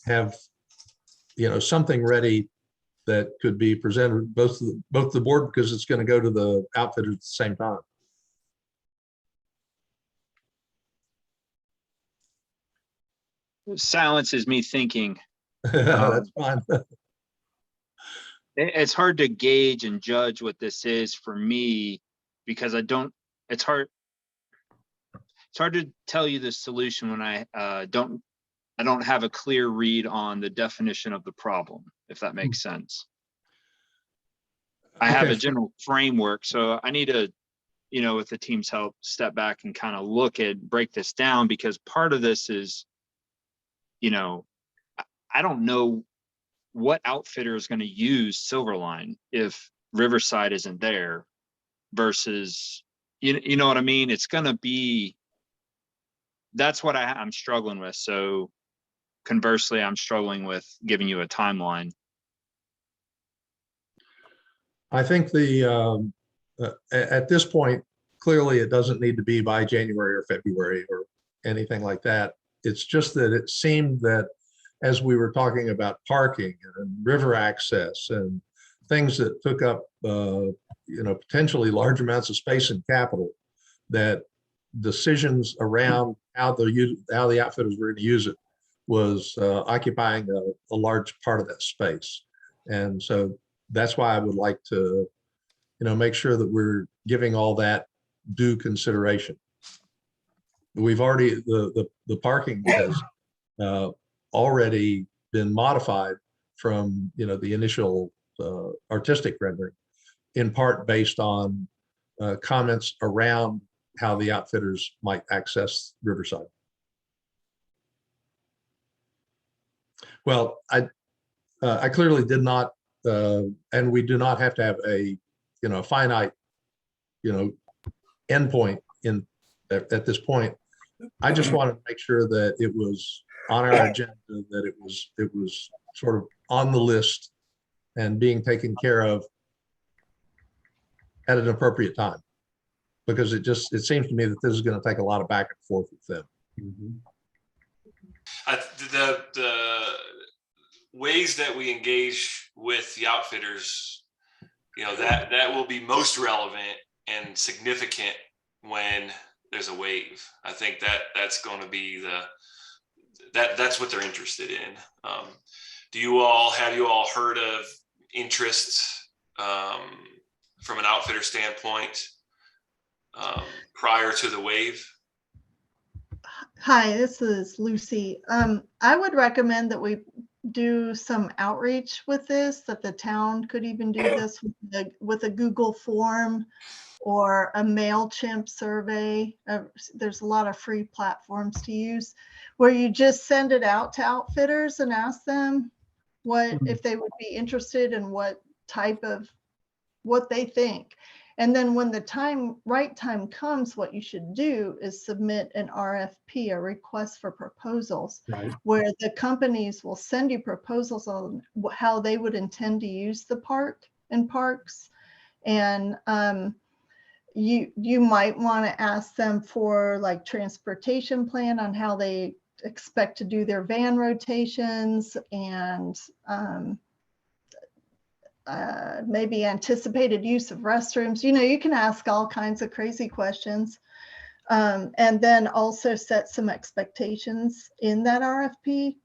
have, something ready that could be presented both the board, because it's going to go to the outfitters at the same time? Silence is me thinking. That's fine. It's hard to gauge and judge what this is for me, because it's hard to tell you the solution when I don't have a clear read on the definition of the problem, if that makes sense. I have a general framework, so I need to, with the team's help, step back and kind of break this down, because part of this is, I don't know what outfitter is going to use Silverline if Riverside isn't there, versus, you know what I mean? It's going to be, that's what I'm struggling with. So conversely, I'm struggling with giving you a timeline. I think at this point, clearly it doesn't need to be by January or February or anything like that. It's just that it seemed that as we were talking about parking and river access and things that took up, potentially large amounts of space and capital, that decisions around how the outfitters were going to use it was occupying a large part of that space. And so that's why I would like to, make sure that we're giving all that due consideration. We've already, the parking has already been modified from, the initial artistic rendering, in part based on comments around how the outfitters might access Riverside. Well, I clearly did not, and we do not have to have a, finite, endpoint at this point. I just wanted to make sure that it was on our agenda, that it was sort of on the list and being taken care of at an appropriate time, because it seems to me that this is going to take a lot of back and forth with them. The ways that we engage with the outfitters, that will be most relevant and significant when there's a wave. I think that's going to be that's what they're interested in. Have you all heard of interests from an outfitter standpoint prior to the wave? Hi, this is Lucy. I would recommend that we do some outreach with this, that the town could even do this with a Google form or a MailChimp survey. There's a lot of free platforms to use where you just send it out to outfitters and ask them if they would be interested in what they think. And then when the right time comes, what you should do is submit an RFP, a request for proposals, Right. where the companies will send you proposals on how they would intend to use the park and parks. And you might want to ask them for like transportation plan on how they expect to do their van rotations, and maybe anticipated use of restrooms. You can ask all kinds of crazy questions, and then also set some expectations in that RFP,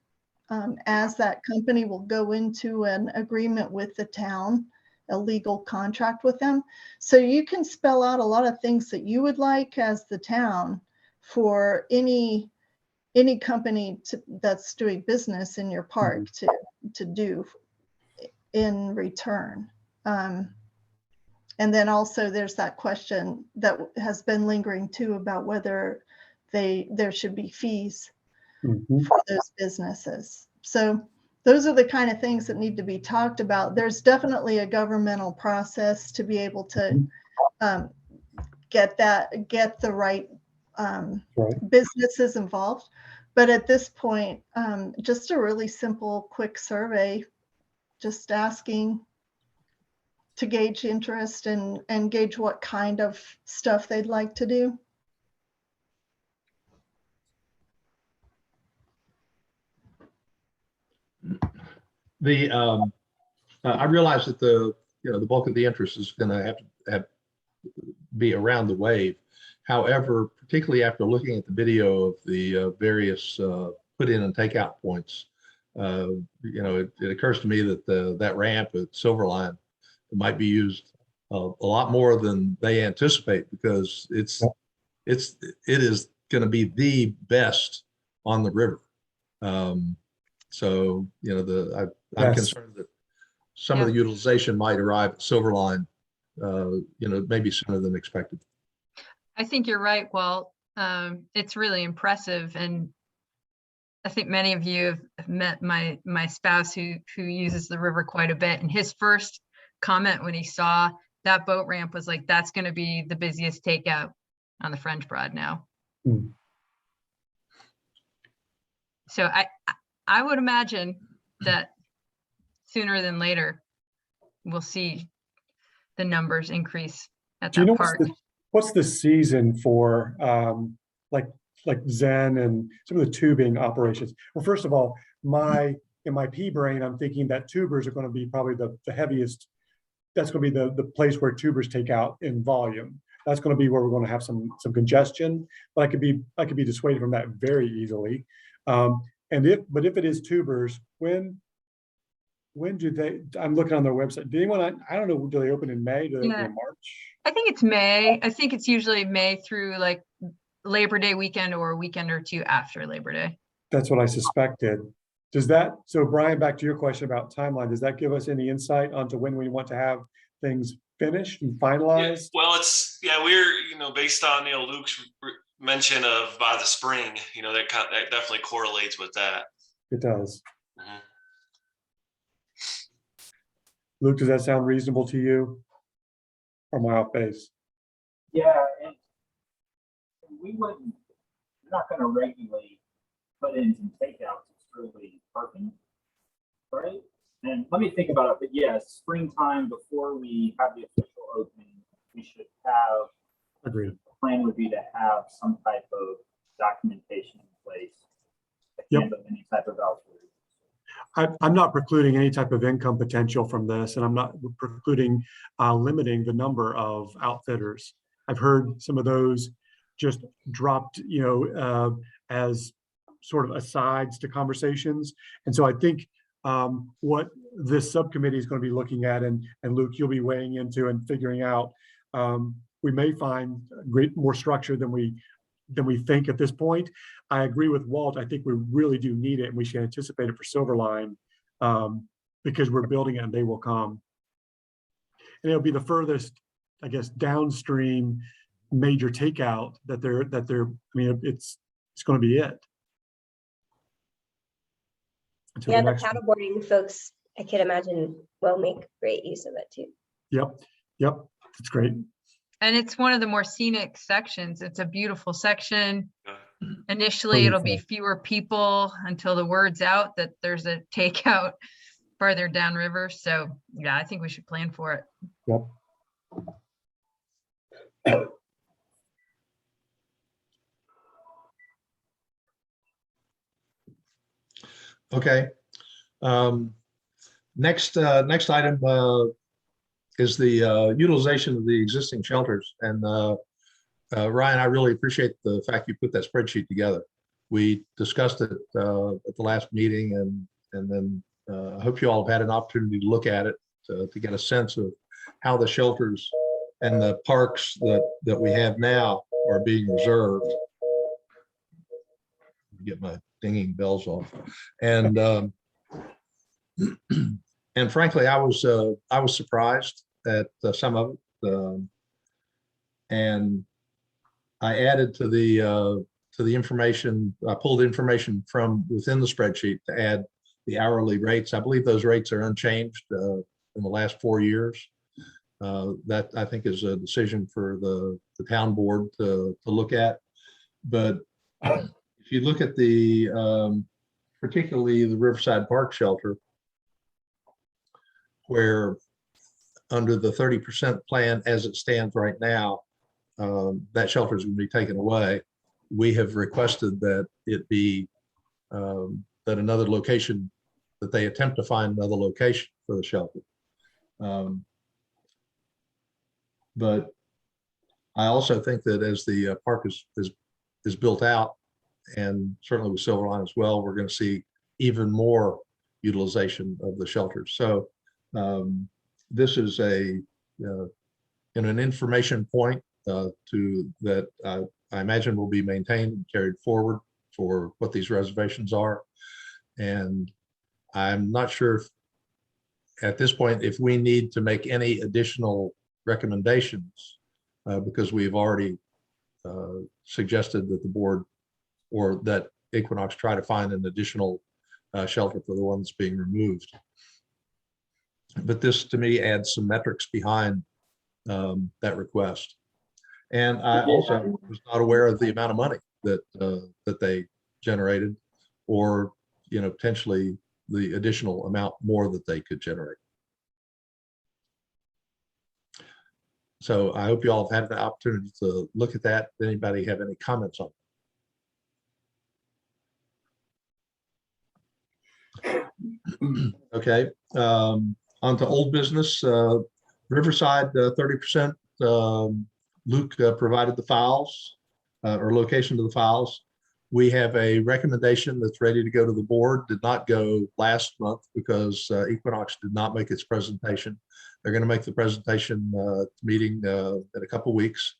as that company will go into an agreement with the town, a legal contract with them. So you can spell out a lot of things that you would like as the town for any company that's doing business in your park to do in return. And then also there's that question that has been lingering too about whether there should be fees for those businesses. So those are the kind of things that need to be talked about. There's definitely a governmental process to be able to get the right businesses involved. But at this point, just a really simple, quick survey, just asking to gauge interest and gauge what kind of stuff they'd like to do. I realize that the bulk of the interest is going to have be around the wave. However, particularly after looking at the video of the various put in and takeout points, it occurs to me that that ramp at Silverline might be used a lot more than they anticipate, because it is going to be the best on the river. So I'm concerned that some of the utilization might arrive at Silverline, maybe sooner than expected. I think you're right, Walt. It's really impressive, and I think many of you have met my spouse who uses the river quite a bit, and his first comment when he saw that boat ramp was like, "That's going to be the busiest takeout on the French Broad now." So I would imagine that sooner than later we'll see the numbers increase at that park. What's the season for like Zen and some of the tubing operations? Well, first of all, in my pea brain, I'm thinking that tubers are going to be probably the heaviest. That's going to be the place where tubers take out in volume. That's going to be where we're going to have some congestion, but I could be dissuaded from that very easily. But if it is tubers, when when do they, I'm looking on their website. Do anyone, I don't know, do they open in May? Do they open Yeah. in March? I think it's May. I think it's usually May through like Labor Day weekend or a weekend or two after Labor Day. That's what I suspected. Does that, so Brian, back to your question about timeline, does that give us any insight onto when we want to have things finished and Yeah, finalized? well, we're, based on, Luke's mention of by the spring, that definitely correlates with that. It does. Mhm. Luke, does that sound reasonable to you? Or am I off base? Yeah, and we're not gonna regulate put-ins and takeouts, it's really parking, right? And let me think about it, but yes, springtime before we have the official opening, we should have, Agreed. the plan would be to have some type of documentation in place to Yep. handle any type of voucher. I'm not precluding any type of income potential from this, and I'm not precluding limiting the number of outfitters. I've heard some of those just dropped, as sort of asides to conversations. And so I think what this subcommittee is going to be looking at, and Luke, you'll be weighing into and figuring out, we may find more structure than we think at this point. I agree with Walt. I think we really do need it, and we should anticipate it for Silverline because we're building it and they will come. And it'll be the furthest, I guess, downstream major takeout that they're. I mean, it's going to be it. Until Yeah, the the next one. paddleboarding folks, I could imagine will make great use of it too. Yep, it's great. And it's one of the more scenic sections. It's a beautiful section. Yeah. Initially, it'll be Wonderful. fewer people until the word's out that there's a takeout farther downriver. So yeah, I think we should plan for it. Yep. Okay. Next item is the utilization of the existing shelters. And Ryan, I really appreciate the fact you put that spreadsheet together. We discussed it at the last meeting, and then I hope you all have had an opportunity to look at it to get a sense of how the shelters and the parks that we have now are being reserved. Get my dinging bells off. And and frankly, I was surprised at some of it, and I added to the information. I pulled information from within the spreadsheet to add the hourly rates. I believe those rates are unchanged in the last 4 years. That I think is a decision for the town board to look at. But if you look at the particularly the Riverside Park shelter, where under the 30% plan as it stands right now, that shelter is going to be taken away. We have requested that it be that another location, that they attempt to find another location for the shelter. But I also think that as the park is built out, and certainly with Silverline as well, we're going to see even more utilization of the shelters. So this is an information point that I imagine will be maintained and carried forward for what these reservations are. And I'm not sure if, at this point, if we need to make any additional recommendations because we've already suggested that the board or that Equinox try to find an additional shelter for the ones being removed. But this to me adds some metrics behind that request. And I also was not aware of the amount of money that that they generated, or potentially the additional amount more that they could generate. So I hope you all have had the opportunity to look at that. Does anybody have any comments on it? Okay, on to old business. Riverside, 30%. Luke provided the files or location to the files. We have a recommendation that's ready to go to the board. Did not go last month because Equinox did not make its presentation. They're going to make the presentation meeting in a couple weeks.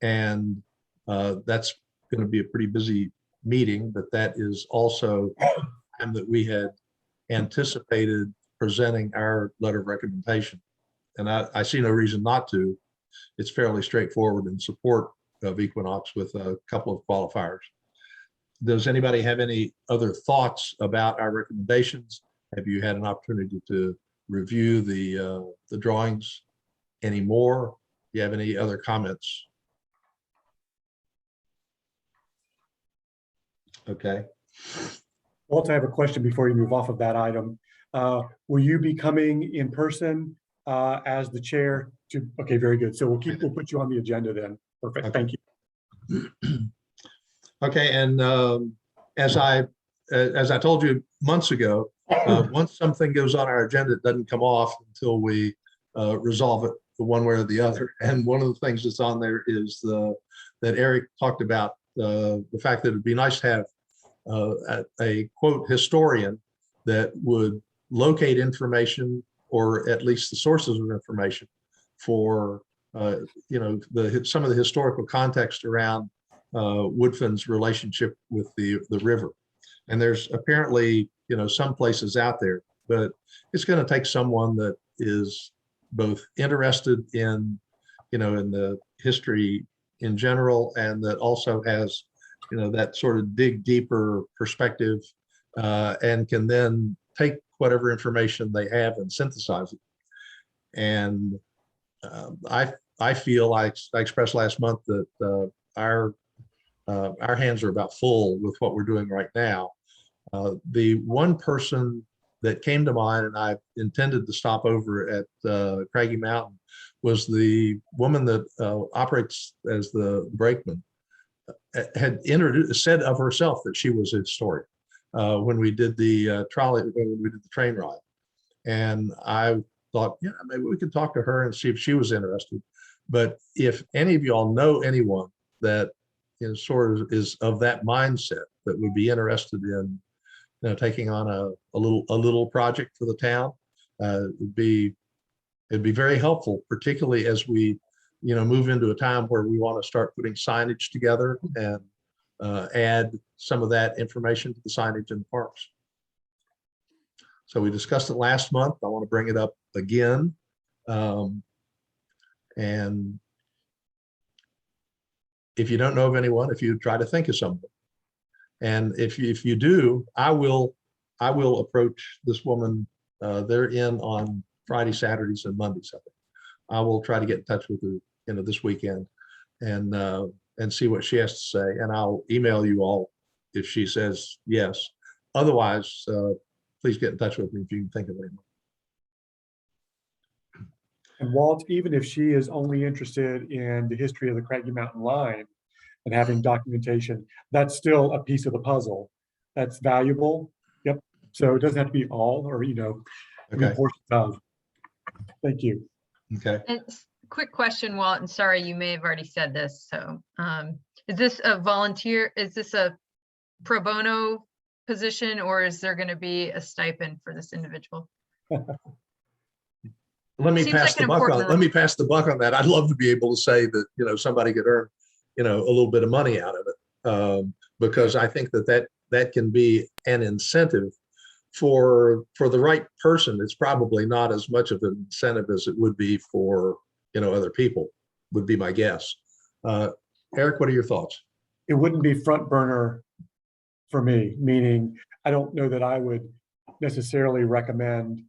And that's going to be a pretty busy meeting, but that is also time that we had anticipated presenting our letter of recommendation. And I see no reason not to. It's fairly straightforward in support of Equinox with a couple of qualifiers. Does anybody have any other thoughts about our recommendations? Have you had an opportunity to review the drawings anymore? Do you have any other comments? Okay. Walt, I have a question before you move off of that item. Will you be coming in person as the chair to, okay, very good. So we'll put you on the agenda then. Perfect, Okay. thank you. Okay, and as I told you months ago, once something goes on our agenda, it doesn't come off until we resolve it one way or the other. And one of the things that's on there is that Eric talked about the fact that it'd be nice to have a quote historian that would locate information, or at least the sources of information for some of the historical context around Woodfin's relationship with the river. And there's apparently some places out there, but it's going to take someone that is both interested in in the history in general, and that also has that sort of dig deeper perspective, and can then take whatever information they have and synthesize it. And I feel like I expressed last month that our hands are about full with what we're doing right now. The one person that came to mind, and I intended to stop over at Craggy Mountain, was the woman that operates as the brakeman. Had said of herself that she was a historian when we did the when we did the train ride. And I thought, yeah, maybe we could talk to her and see if she was interested. But if any of y'all know anyone that sort of is of that mindset, that would be interested in taking on a little project for the town, it'd be very helpful, particularly as we move into a time where we want to start putting signage together and add some of that information to the signage in the parks. So we discussed it last month. I want to bring it up again. And if you don't know of anyone, if you try to think of someone, and if you do, I will approach this woman. They're in on Friday, Saturdays, and Mondays, I think. I will try to get in touch with her this weekend and see what she has to say. And I'll email you all if she says yes. Otherwise, please get in touch with me if you can think of anyone. And Walt, even if she is only interested in the history of the Craggy Mountain line and having documentation, that's still a piece of the puzzle that's valuable. Yep. So it doesn't have to be all, or Okay. portions of. Thank you. Okay. And quick question, Walt, and sorry, you may have already said this. So is this a volunteer? Is this a pro bono position, or is there going to be a stipend for this individual? Let me Seems pass like the an buck important on. Let me pass the buck on that. I'd love to be able to say that somebody could earn a little bit of money out of it, because I think that can be an incentive for the right person. It's probably not as much of an incentive as it would be for other people, would be my guess. Eric, what are your thoughts? It wouldn't be front burner for me, meaning I don't know that I would necessarily recommend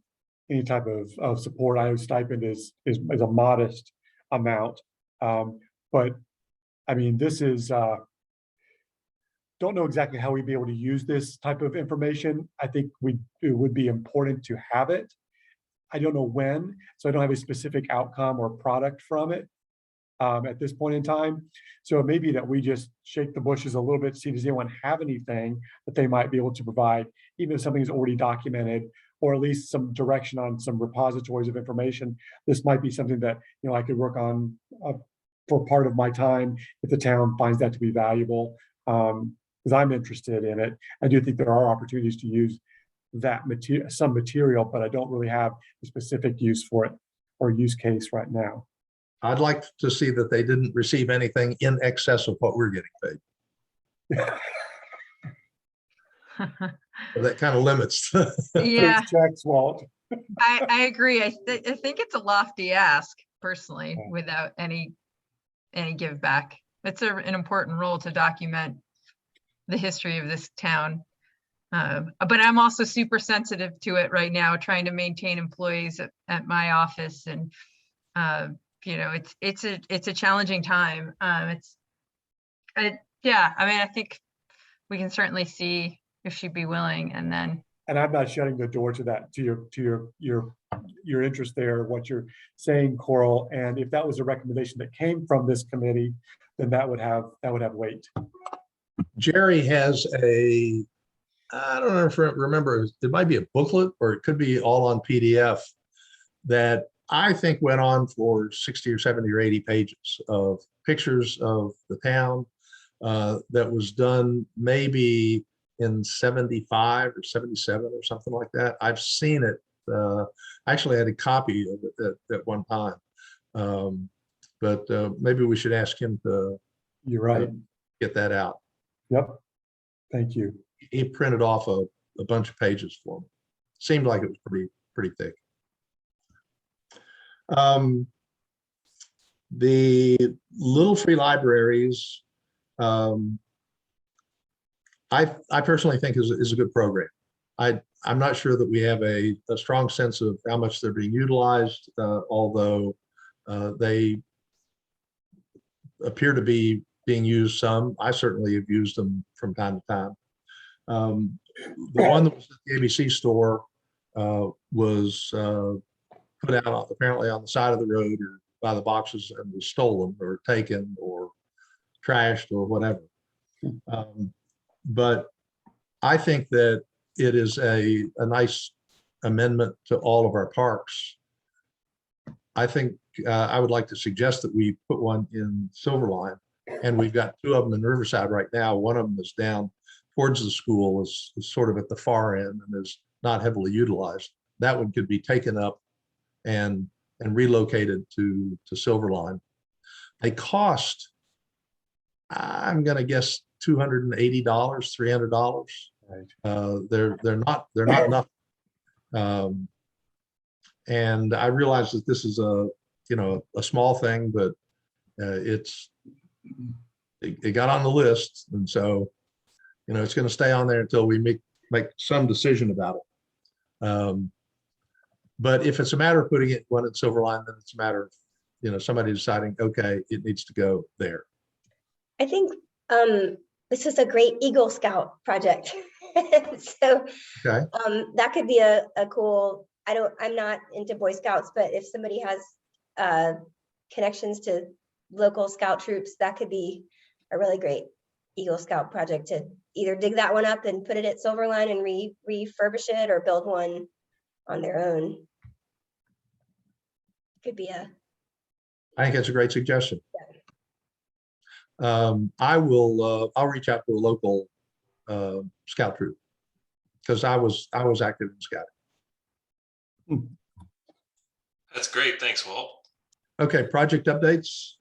any type of support. I know stipend is a modest amount, but I mean, this is don't know exactly how we'd be able to use this type of information. I think it would be important to have it. I don't know when, so I don't have a specific outcome or product from it at this point in time. So it may be that we just shake the bushes a little bit, see does anyone have anything that they might be able to provide, even if something's already documented, or at least some direction on some repositories of information. This might be something that I could work on for part of my time if the town finds that to be valuable. because I'm interested in it. I do think there are opportunities to use that material, some material, but I don't really have a specific use for it or use case right now. I'd like to see that they didn't receive anything in excess of what we're getting paid. That kind of limits. Yeah, First checks, Walt. I agree. I think it's a lofty ask personally, without any give back. It's an important role to document the history of this town. But I'm also super sensitive to it right now, trying to maintain employees at my office, and you know, it's a challenging time. Yeah, I mean, I think we can certainly see if she'd be willing, and then. And I'm not shutting the door to that, to your interest there, what you're saying, Coral. And if that was a recommendation that came from this committee, then that would have weight. Jerry has I don't know if I remember, it might be a booklet or it could be all on PDF that I think went on for 60 or 70 or 80 pages of pictures of the town that was done maybe in 75 or 77 or something like that. I've seen it. I actually had a copy of it at one time. But maybe we should ask him to You're right. get that out. Yep. Thank you. He printed off a bunch of pages for me. Seemed like it was pretty thick. The Little Free Libraries, I personally think is a good program. I'm not sure that we have a strong sense of how much they're being utilized, although they appear to be being used some. I certainly have used them from time to time. The one that was at the ABC store was put out apparently on the side of the road or by the boxes and was stolen or taken or trashed or whatever. But I think that it is a nice amendment to all of our parks. I think I would like to suggest that we put one in Silverline, and we've got two of them in Riverside right now. One of them is down towards the school, is sort of at the far end and is not heavily utilized. That one could be taken up and relocated to Silverline. They cost, I'm going to guess, $280, $300. Right. They're not nothing. And I realize that this is a small thing, but it got on the list, and so it's going to stay on there until we make some decision about it. But if it's a matter of putting one at Silverline, then it's a matter of somebody deciding, okay, it needs to go there. I think this is a great Eagle Scout project. So okay. That could be a cool, I'm not into Boy Scouts, but if somebody has connections to local scout troops, that could be a really great Eagle Scout project to either dig that one up and put it at Silverline and refurbish it, or build one on their own. Could be I think that's a great suggestion. Yeah. I'll reach out to a local scout troop, because I was active in scouting. That's great. Thanks, Walt. Okay, project updates.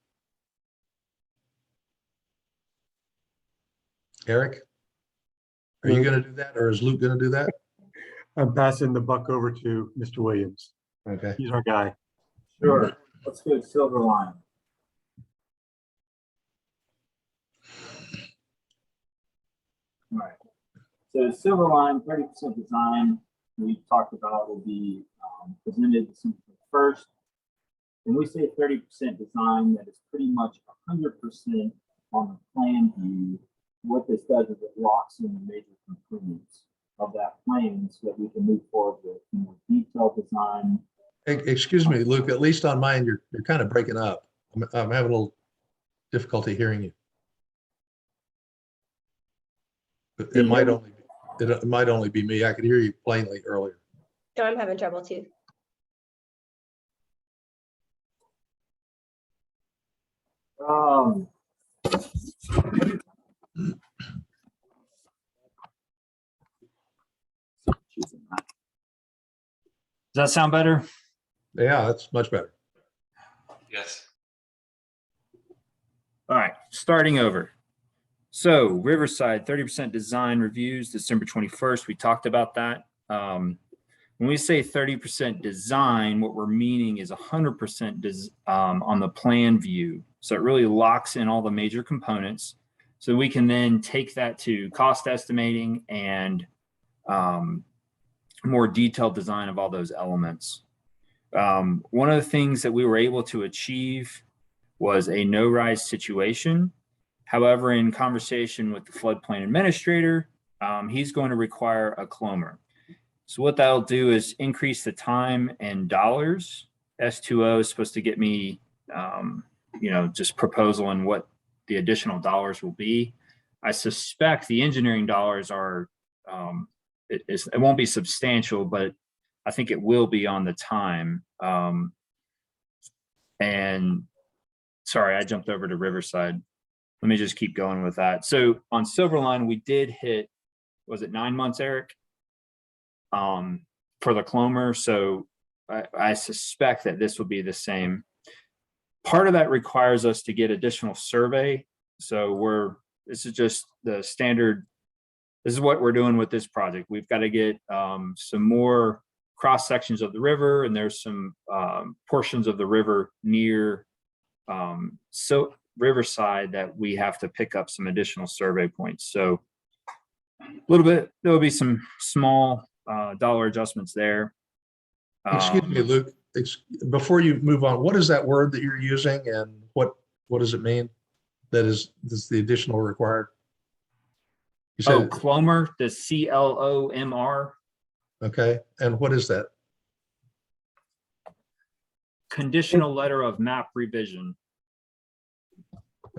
Eric, are you going to do that, or is Luke going to do that? I'm passing the buck over to Mr. Williams. Okay. He's our guy. Sure. Let's go Silverline. All right. So Silverline, 30% design we talked about will be presented December 1st. When we say 30% design, that is pretty much 100% on the plan view. What this does is it locks in the major components of that plan so that we can move forward with more detailed design. Excuse me, Luke, at least on mine, you're kind of breaking up. I'm having a little difficulty hearing you. It might only be me. I could hear you plainly earlier. No, I'm having trouble too. that sound better? Yeah, that's much better. Yes. All right, starting over. So Riverside, 30% design reviews, December 21st. We talked about that. When we say 30% design, what we're meaning is 100% on the plan view. So it really locks in all the major components. So we can then take that to cost estimating and more detailed design of all those elements. One of the things that we were able to achieve was a no-rise situation. However, in conversation with the floodplain administrator, he's going to require a clomer. So what that'll do is increase the time and dollars. S2O is supposed to get me, just proposal and what the additional dollars will be. I suspect the engineering dollars are, it won't be substantial, but I think it will be on the time. And sorry, I jumped over to Riverside. Let me just keep going with that. So on Silverline, we did hit, was it 9 months, Eric? For the clomer. So I suspect that this will be the same. Part of that requires us to get additional survey. So this is just the standard. This is what we're doing with this project. We've got to get some more cross sections of the river, and there's some portions of the river near Riverside that we have to pick up some additional survey points. So a little bit, there will be some small dollar adjustments there. Excuse me, Luke, before you move on, what is that word that you're using and what does it mean? That is the additional required? You said, clomer, the CLOMR. Okay, and what is that? Conditional letter of map revision.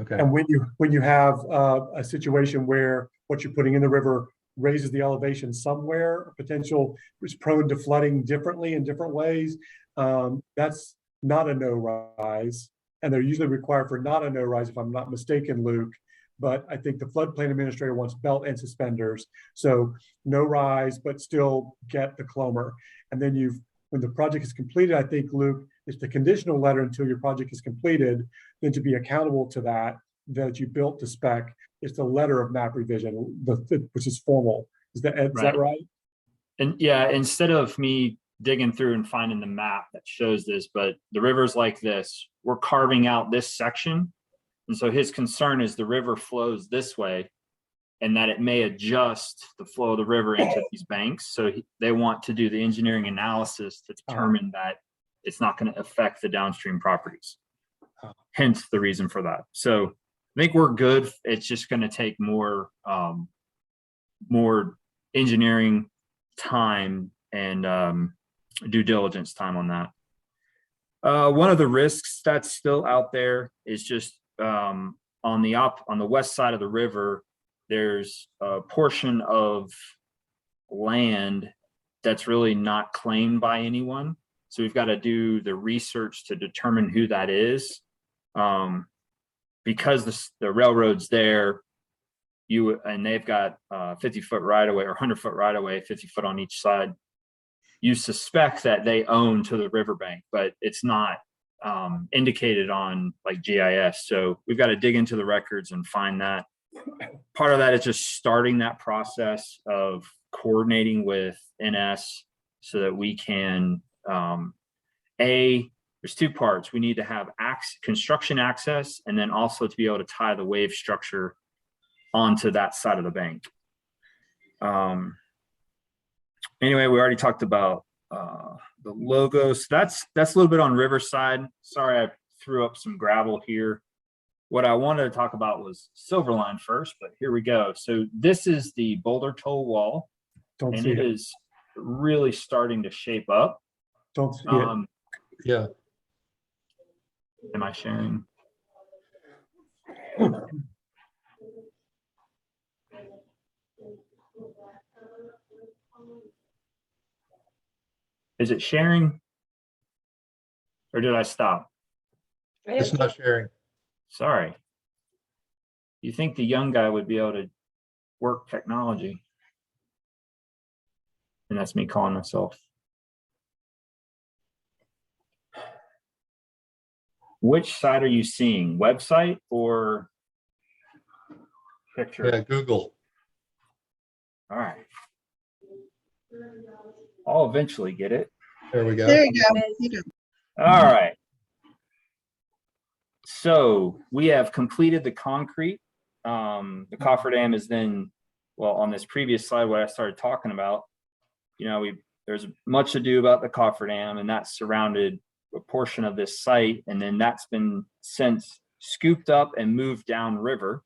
Okay. And when you have a situation where what you're putting in the river raises the elevation somewhere, potential is prone to flooding differently in different ways, that's not a no rise. And they're usually required for not a no rise, if I'm not mistaken, Luke. But I think the floodplain administrator wants belt and suspenders. So no rise, but still get the clomer. And then when the project is completed, I think, Luke, it's the conditional letter until your project is completed, then to be accountable to that you built to spec. It's the letter of map revision, which is formal. Is that right? And yeah, instead of me digging through and finding the map that shows this, but the river's like this, we're carving out this section. And so his concern is the river flows this way and that it may adjust the flow of the river into these banks. So they want to do the engineering analysis to determine that it's not going to affect the downstream properties. Hence the reason for that. So I think we're good. It's just going to take more engineering time and due diligence time on that. One of the risks that's still out there is just on the west side of the river, there's a portion of land that's really not claimed by anyone. So we've got to do the research to determine who that is. Because the railroad's there, and they've got 50-foot right of way or 100-foot right of way, 50 foot on each side. You suspect that they own to the riverbank, but it's not indicated on like GIS. So we've got to dig into the records and find that. Part of that is just starting that process of coordinating with NS so that we can, there's two parts. We need to have construction access, and then also to be able to tie the wave structure onto that side of the bank. Anyway, we already talked about the logos. That's a little bit on Riverside. Sorry, I threw up some gravel here. What I wanted to talk about was Silverline first, but here we go. So this is the boulder toe wall, and it is really starting to shape up. Don't see it. Yeah. Am I sharing? Is it sharing? Or did I stop? It's not sharing. Sorry. You think the young guy would be able to work technology? And that's me calling myself Which side are you seeing? Website or picture? Yeah, Google. All right. I'll eventually get it. There we go. There you go. You go. All right. So we have completed the concrete. The Cofferdam is then, well, on this previous slide, what I started talking about, there's much ado about the Cofferdam, and that surrounded a portion of this site. And then that's been since scooped up and moved downriver.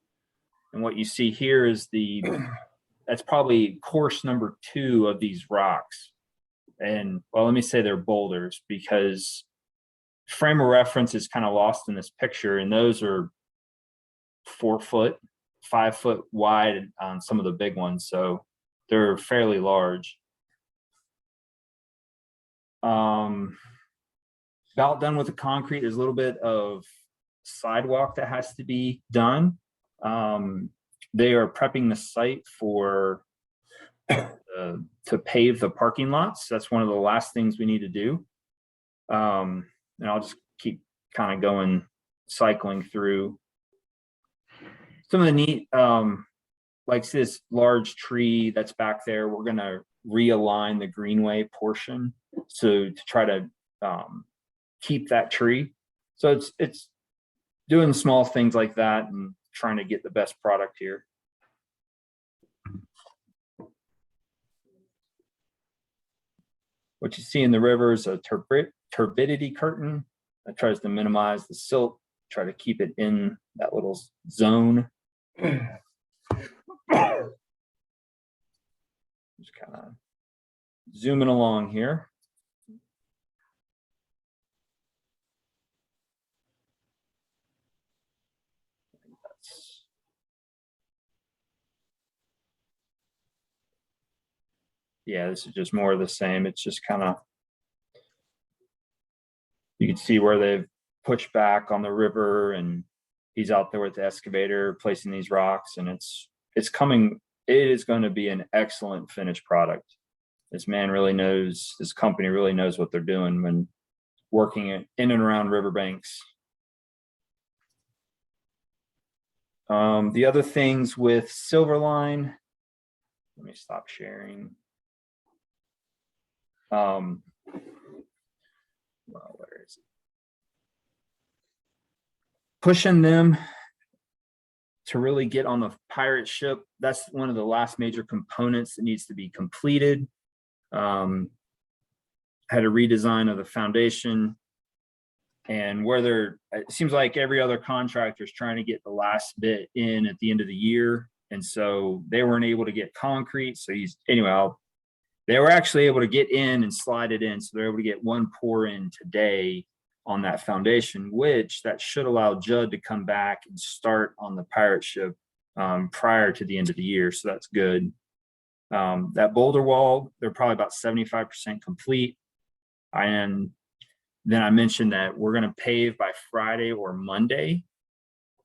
And what you see here is that's probably course number 2 of these rocks. And well, let me say they're boulders, because frame of reference is kind of lost in this picture. And those are 4 foot, 5 foot wide on some of the big ones. So they're fairly large. About done with the concrete. There's a little bit of sidewalk that has to be done. They are prepping the site for to pave the parking lots. That's one of the last things we need to do. And I'll just keep kind of going, cycling through some of the neat, like this large tree that's back there. We're going to realign the Greenway portion to try to keep that tree. So it's doing small things like that and trying to get the best product here. What you see in the river is a turbidity curtain that tries to minimize the silt, try to keep it in that little zone. Just kind of zooming along here. Yeah, this is just more of the same. It's just kind of, you can see where they've pushed back on the river, and he's out there with the excavator placing these rocks, and it's coming. It is going to be an excellent finished product. This man really knows, this company really knows what they're doing when working in and around riverbanks. The other things with Silverline, let me stop sharing. Well, where is it? Pushing them to really get on the pirate ship. That's one of the last major components that needs to be completed. Had a redesign of the foundation, and where it seems like every other contractor is trying to get the last bit in at the end of the year. And so they weren't able to get concrete. So they were actually able to get in and slide it in. So they're able to get one pour in today on that foundation, which that should allow Judd to come back and start on the pirate ship prior to the end of the year. So that's good. That boulder wall, they're probably about 75% complete. And then I mentioned that we're going to pave by Friday or Monday,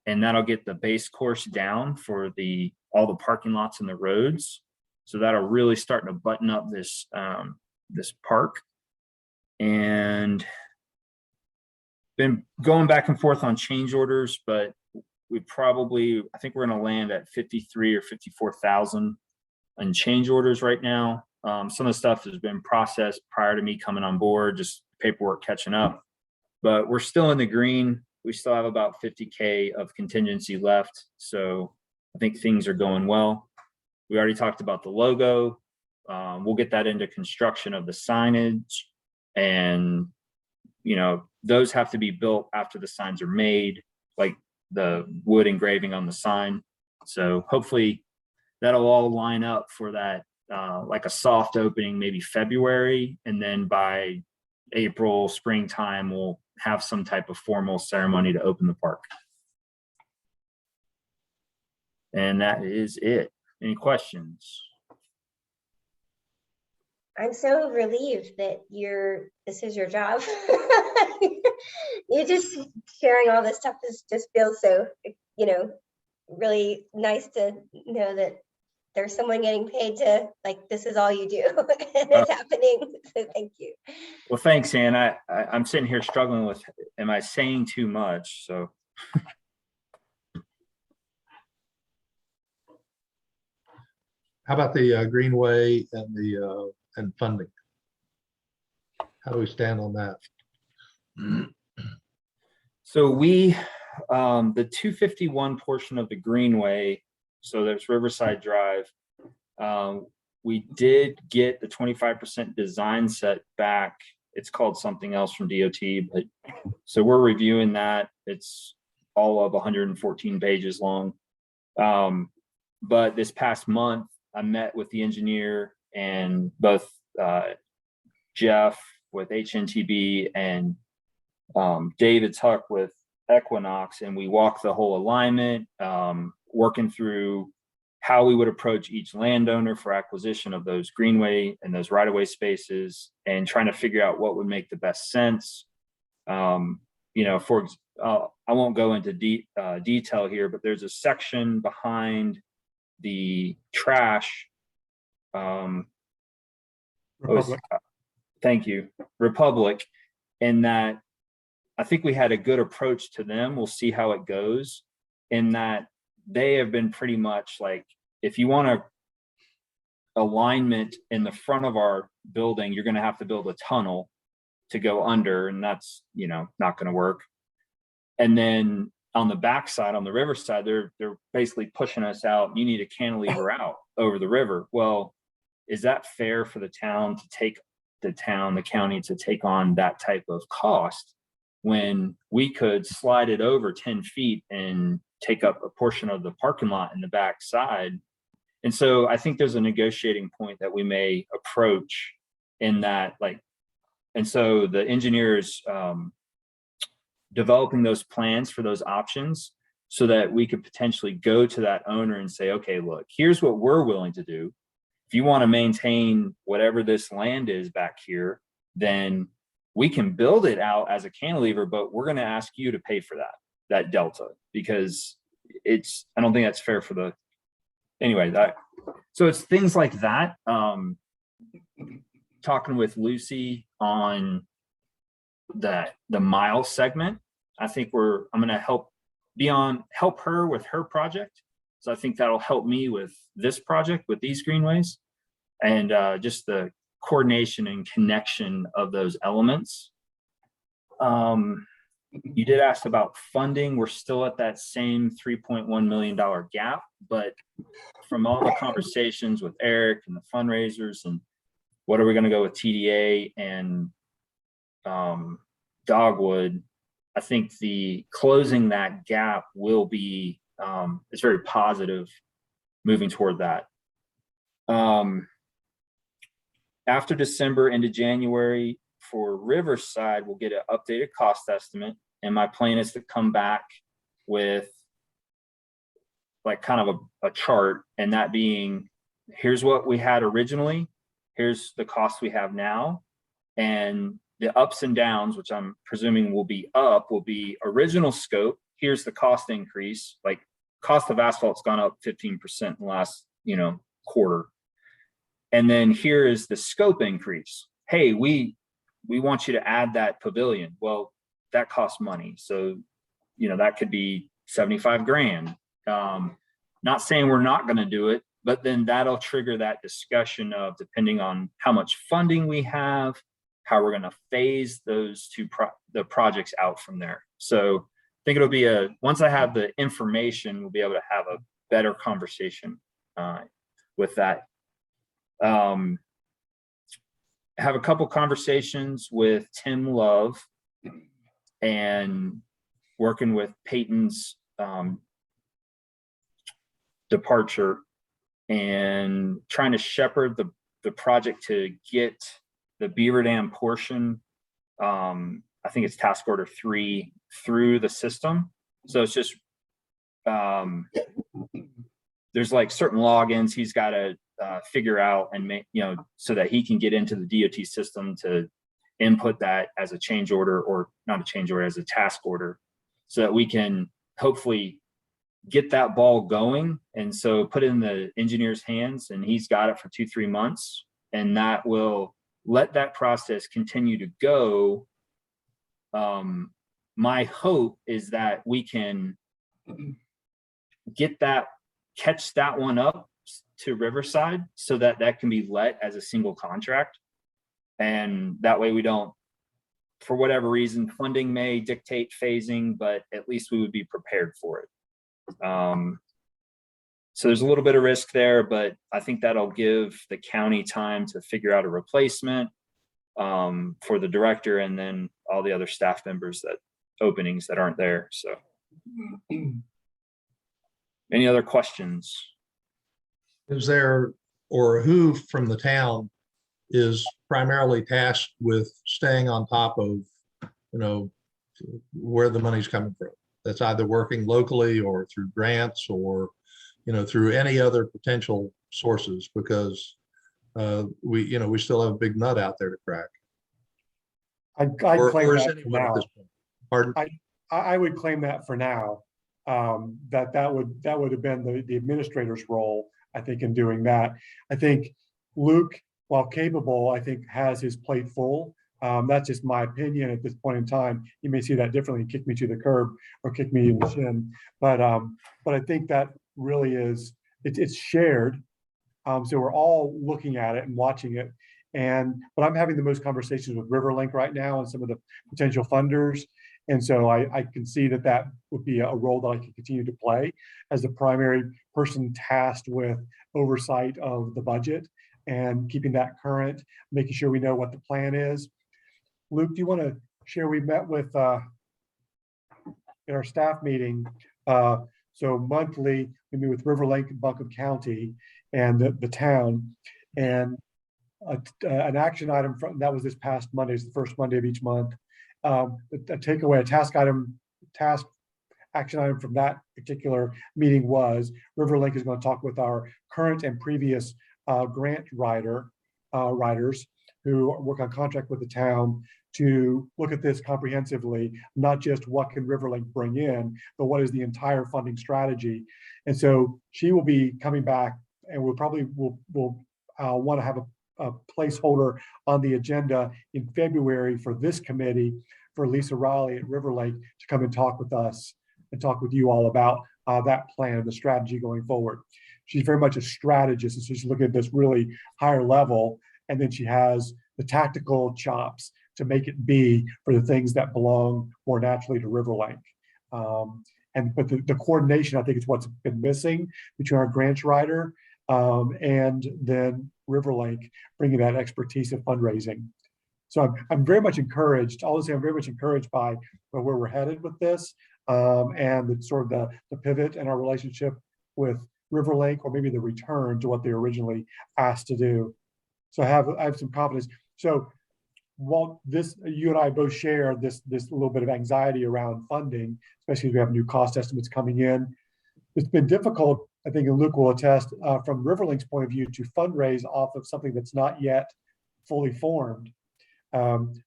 and that'll get the base course down for all the parking lots and the roads. So that'll really start to button up this park. And been going back and forth on change orders, but I think we're going to land at 53 or 54,000 in change orders right now. Some of the stuff has been processed prior to me coming on board, just paperwork catching up. But we're still in the green. We still have about 50K of contingency left. So I think things are going well. We already talked about the logo. We'll get that into construction of the signage, and those have to be built after the signs are made, like the wood engraving on the sign. So hopefully that'll all line up for that, like a soft opening, maybe February. And then by April, springtime, we'll have some type of formal ceremony to open the park. And that is it. Any questions? I'm so relieved that this is your job. You just sharing all this stuff just feels so, really nice to know that there's someone getting paid to, like, this is all you do and it's happening. So thank you. Well, thanks, Ann. I'm sitting here struggling with, am I saying too much? So. How about the Greenway and the and funding? How do we stand on that? So we, the 251 portion of the Greenway, so there's Riverside Drive, we did get the 25% design set back. It's called something else from DOT, but so we're reviewing that. It's all of 114 pages long. But this past month, I met with the engineer and both Jeff with HNTB and David Tuck with Equinox, and we walked the whole alignment, working through how we would approach each landowner for acquisition of those greenway and those right-of-way spaces, and trying to figure out what would make the best sense. You know, I won't go into detail here, but there's a section behind the trash. Thank you, Republic, in that I think we had a good approach to them. We'll see how it goes, in that they have been pretty much like, if you want a alignment in the front of our building, you're going to have to build a tunnel to go under, and that's, you know, not going to work. And then on the backside, on the riverside, they're basically pushing us out. You need a cantilever out over the river. Well, is that fair for the town to take the county to take on that type of cost, when we could slide it over 10 feet and take up a portion of the parking lot in the backside? And so I think there's a negotiating point that we may approach in that, like, and so the engineers developing those plans for those options, so that we could potentially go to that owner and say, okay, look, here's what we're willing to do. If you want to maintain whatever this land is back here, then we can build it out as a cantilever, but we're going to ask you to pay for that delta, because I don't think that's fair for the, anyway, so it's things like that. Talking with Lucy on the mile segment, I think I'm going to help her with her project. So I think that'll help me with this project, with these greenways, and just the coordination and connection of those elements. You did ask about funding. We're still at that same $3.1 million gap, but from all the conversations with Eric and the fundraisers, and what are we going to go with TDA and Dogwood, I think the closing that gap will be, it's very positive moving toward that. After December into January for Riverside, we'll get an updated cost estimate. And my plan is to come back with like kind of a chart, and that being, here's what we had originally, here's the cost we have now, and the ups and downs, which I'm presuming will be up, will be original scope. Here's the cost increase, like cost of asphalt's gone up 15% in the last, quarter. And then here is the scope increase. Hey, we want you to add that pavilion. Well, that costs money. So, that could be 75 grand. Not saying we're not going to do it, but then that'll trigger that discussion of, depending on how much funding we have, how we're going to phase those the projects out from there. So I think it'll be once I have the information, we'll be able to have a better conversation with that. Have a couple conversations with Tim Love and working with Peyton's departure, and trying to shepherd the project to get the Beaver Dam portion, I think it's task order 3, through the system. So it's just, there's like certain logins he's got to figure out and make, so that he can get into the DOT system to input that as a change order, or not a change order, as a task order, so that we can hopefully get that ball going. And so put it in the engineer's hands, and he's got it for 2-3 months, and that will let that process continue to go. My hope is that we can catch that one up to Riverside so that that can be let as a single contract. And that way we don't, for whatever reason, funding may dictate phasing, but at least we would be prepared for it. So there's a little bit of risk there, but I think that'll give the county time to figure out a replacement for the director, and then all the other staff members openings that aren't there. So any other questions? Is there, or who from the town is primarily tasked with staying on top of, where the money's coming from? That's either working locally or through grants or, through any other potential sources, because we still have a big nut out there to crack. I'd Or claim is that for anyone at now. this point? Pardon? I would claim that for now. That would have been the administrator's role, I think, in doing that. I think Luke, while capable, I think has his plate full. That's just my opinion at this point in time. You may see that differently, kick me to the curb or kick me in the shin. But I think that really is, it's shared. So we're all looking at it and watching it. But I'm having the most conversations with Riverlink right now and some of the potential funders. And so I can see that would be a role that I can continue to play as the primary person tasked with oversight of the budget and keeping that current, making sure we know what the plan is. Luke, do you want to share? We met with in our staff meeting. So monthly, we meet with Riverlink and Buncombe County and the town, and an action item that was this past Monday, is the first Monday of each month. A takeaway, a task action item from that particular meeting was Riverlink is going to talk with our current and previous grant writers who work on contract with the town to look at this comprehensively, not just what can Riverlink bring in, but what is the entire funding strategy. And so she will be coming back, and we'll probably will want to have a placeholder on the agenda in February for this committee for Lisa Riley at Riverlake to come and talk with us and talk with you all about that plan and the strategy going forward. She's very much a strategist, and so she's looking at this really higher level, and then she has the tactical chops to make it be for the things that belong more naturally to Riverlake. But the coordination, I think, is what's been missing between our grants writer and then Riverlake bringing that expertise of fundraising. So I'm very much encouraged. I'll say I'm very much encouraged by where we're headed with this, and the sort of the pivot in our relationship with Riverlake, or maybe the return to what they originally asked to do. So I have some confidence. So while you and I both share this little bit of anxiety around funding, especially as we have new cost estimates coming in, it's been difficult, I think, and Luke will attest, from Riverlink's point of view, to fundraise off of something that's not yet fully formed.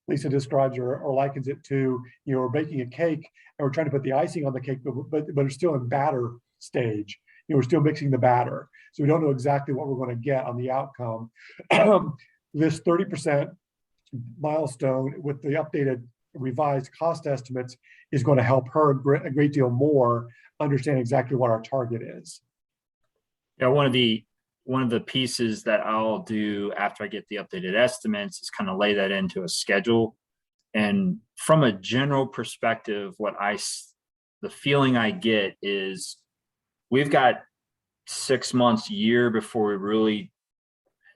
Lisa describes or likens it to, we're baking a cake and we're trying to put the icing on the cake, but it's still in batter stage. We're still mixing the batter. So we don't know exactly what we're going to get on the outcome. This 30% milestone with the updated revised cost estimates is going to help her a great deal more understand exactly what our target is. Yeah, one of the pieces that I'll do after I get the updated estimates is kind of lay that into a schedule. And from a general perspective, the feeling I get is we've got 6 months, year before we really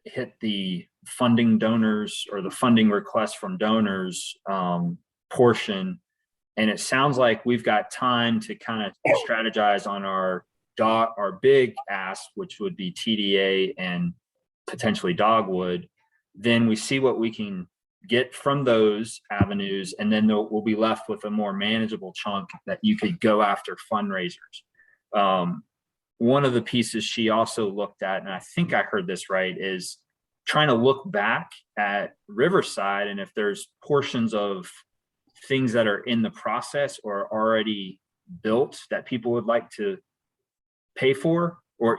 hit the funding donors or the funding request from donors portion. And it sounds like we've got time to kind of strategize on our big ask, which would be TDA and potentially Dogwood. Then we see what we can get from those avenues, and then we'll be left with a more manageable chunk that you could go after fundraisers. One of the pieces she also looked at, and I think I heard this right, is trying to look back at Riverside, and if there's portions of things that are in the process or already built that people would like to pay for, or,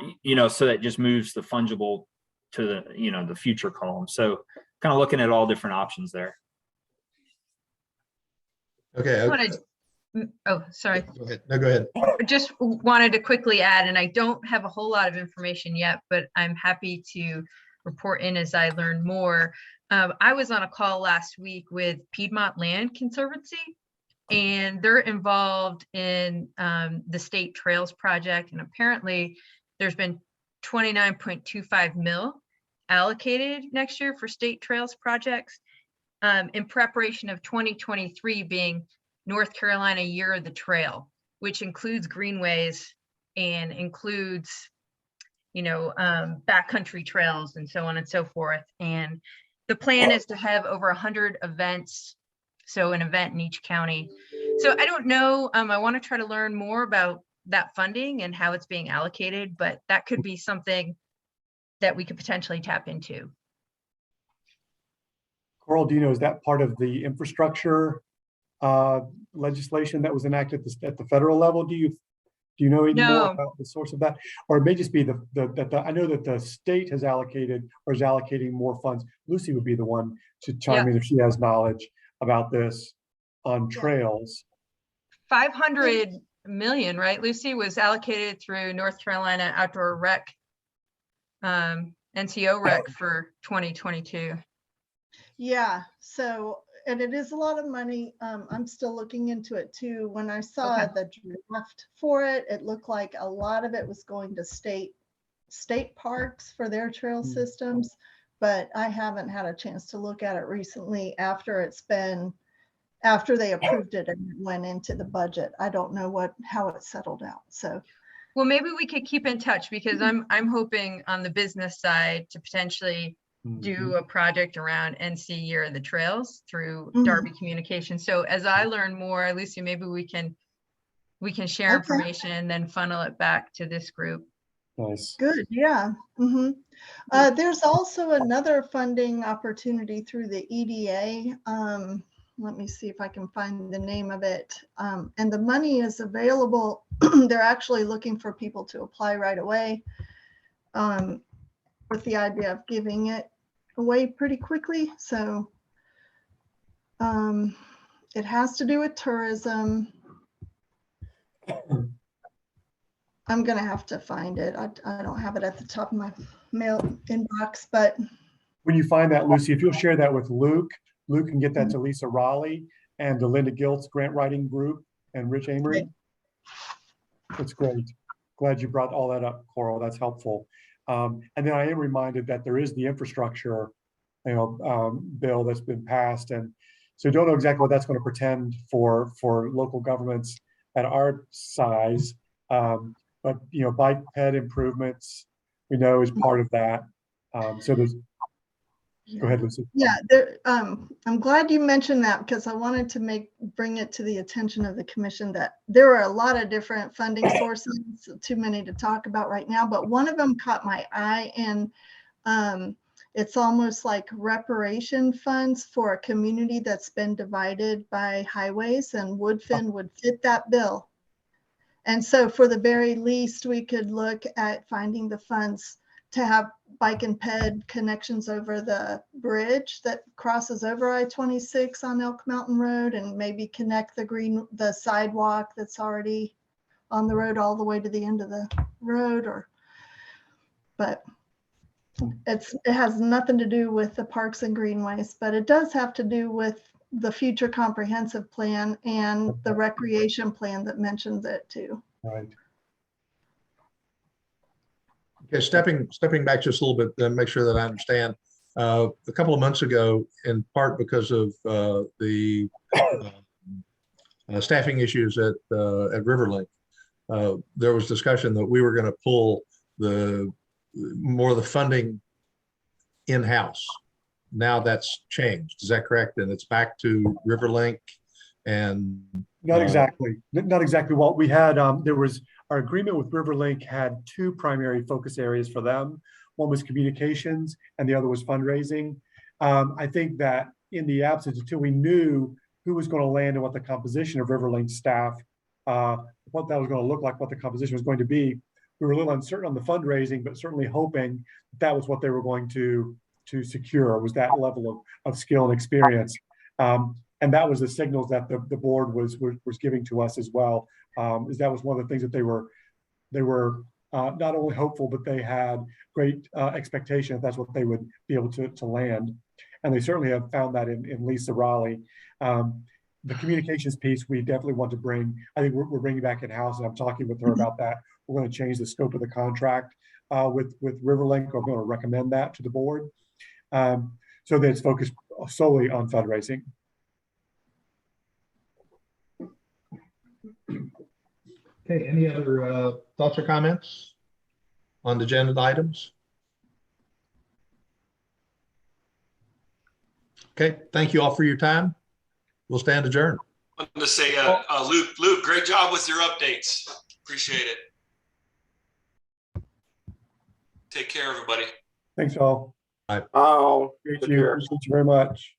so that just moves the fungible to the, the future column. So kind of looking at all different options there. Okay. Oh, sorry. Go ahead. No, go ahead. Just wanted to quickly add, and I don't have a whole lot of information yet, but I'm happy to report in as I learn more. I was on a call last week with Piedmont Land Conservancy, and they're involved in the state trails project. And apparently there's been 29.25 mil allocated next year for state trails projects in preparation of 2023 being North Carolina Year of the Trail, which includes Greenways and includes, backcountry trails and so on and so forth. And the plan is to have over 100 events, so an event in each county. So I don't know, I want to try to learn more about that funding and how it's being allocated, but that could be something that we could potentially tap into. Coral, do you know, is that part of the infrastructure legislation that was enacted at the federal level? Do you know any more about the source of that? Or it may just be I know that the state has allocated or is allocating more funds. Lucy would be the one to chime in if she has knowledge about this on trails. 500 million, right, Lucy, was allocated through North Carolina Outdoor Rec, NCO Rec for 2022. Yeah, so, and it is a lot of money. I'm still looking into it too. When I saw the draft for it, it looked like a lot of it was going to state parks for their trail systems, but I haven't had a chance to look at it recently after they approved it and it went into the budget. I don't know how it settled out. So, well, maybe we could keep in touch, because I'm hoping on the business side to potentially do a project around NC Year of the Trails through Darby Communications. So as I learn more, Lucy, maybe we can share information and then funnel it back to this group. Nice. Good. Yeah. There's also another funding opportunity through the EDA. Let me see if I can find the name of it. And the money is available. They're actually looking for people to apply right away, with the idea of giving it away pretty quickly. So it has to do with tourism. I'm gonna have to find it. I don't have it at the top of my mail inbox, but when you find that, Lucy, if you'll share that with Luke can get that to Lisa Raleigh and the Linda Giltz grant writing group and Rich Amory. That's great. Glad you brought all that up, Coral. That's helpful. And then I am reminded that there is the infrastructure, bill that's been passed, and so don't know exactly what that's going to portend for local governments at our size. But bike ped improvements, we know, is part of that. So there's. Go ahead, Lucy. Yeah, I'm glad you mentioned that, because I wanted to bring it to the attention of the commission that there are a lot of different funding sources, too many to talk about right now, but one of them caught my eye, and it's almost like reparation funds for a community that's been divided by highways, and Woodfin would fit that bill. And so for the very least, we could look at finding the funds to have bike and ped connections over the bridge that crosses over I-26 on Elk Mountain Road, and maybe connect the sidewalk that's already on the road all the way to the end of the road. But it has nothing to do with the parks and greenways, but it does have to do with the future comprehensive plan and the recreation plan that mentions it too. Right. Okay, stepping back just a little bit and make sure that I understand. A couple of months ago, in part because of the staffing issues at Riverlink, there was discussion that we were going to pull more of the funding in-house. Now that's changed. Is that correct? And it's back to Riverlink and not exactly. What we had, our agreement with Riverlink had two primary focus areas for them. One was communications and the other was fundraising. I think that in the absence, until we knew who was going to land and what the composition of Riverlink staff, what that was going to look like, what the composition was going to be, we were a little uncertain on the fundraising, but certainly hoping that was what they were going to secure, was that level of skill and experience. And that was the signals that the board was giving to us as well. Is that was one of the things that they were not only hopeful, but they had great expectation that that's what they would be able to land. And they certainly have found that in Lisa Raleigh. The communications piece, we definitely want to bring, I think we're bringing back in-house, and I'm talking with her about that. We're going to change the scope of the contract with Riverlink. I'm going to recommend that to the board so that it's focused solely on fundraising. Okay, any other thoughts or comments on the agenda items? Okay, thank you all for your time. We'll stand adjourned. I want to say, Luke, great job with your updates. Appreciate it. Take care, everybody. Thanks all. Oh, Appreciate you very much.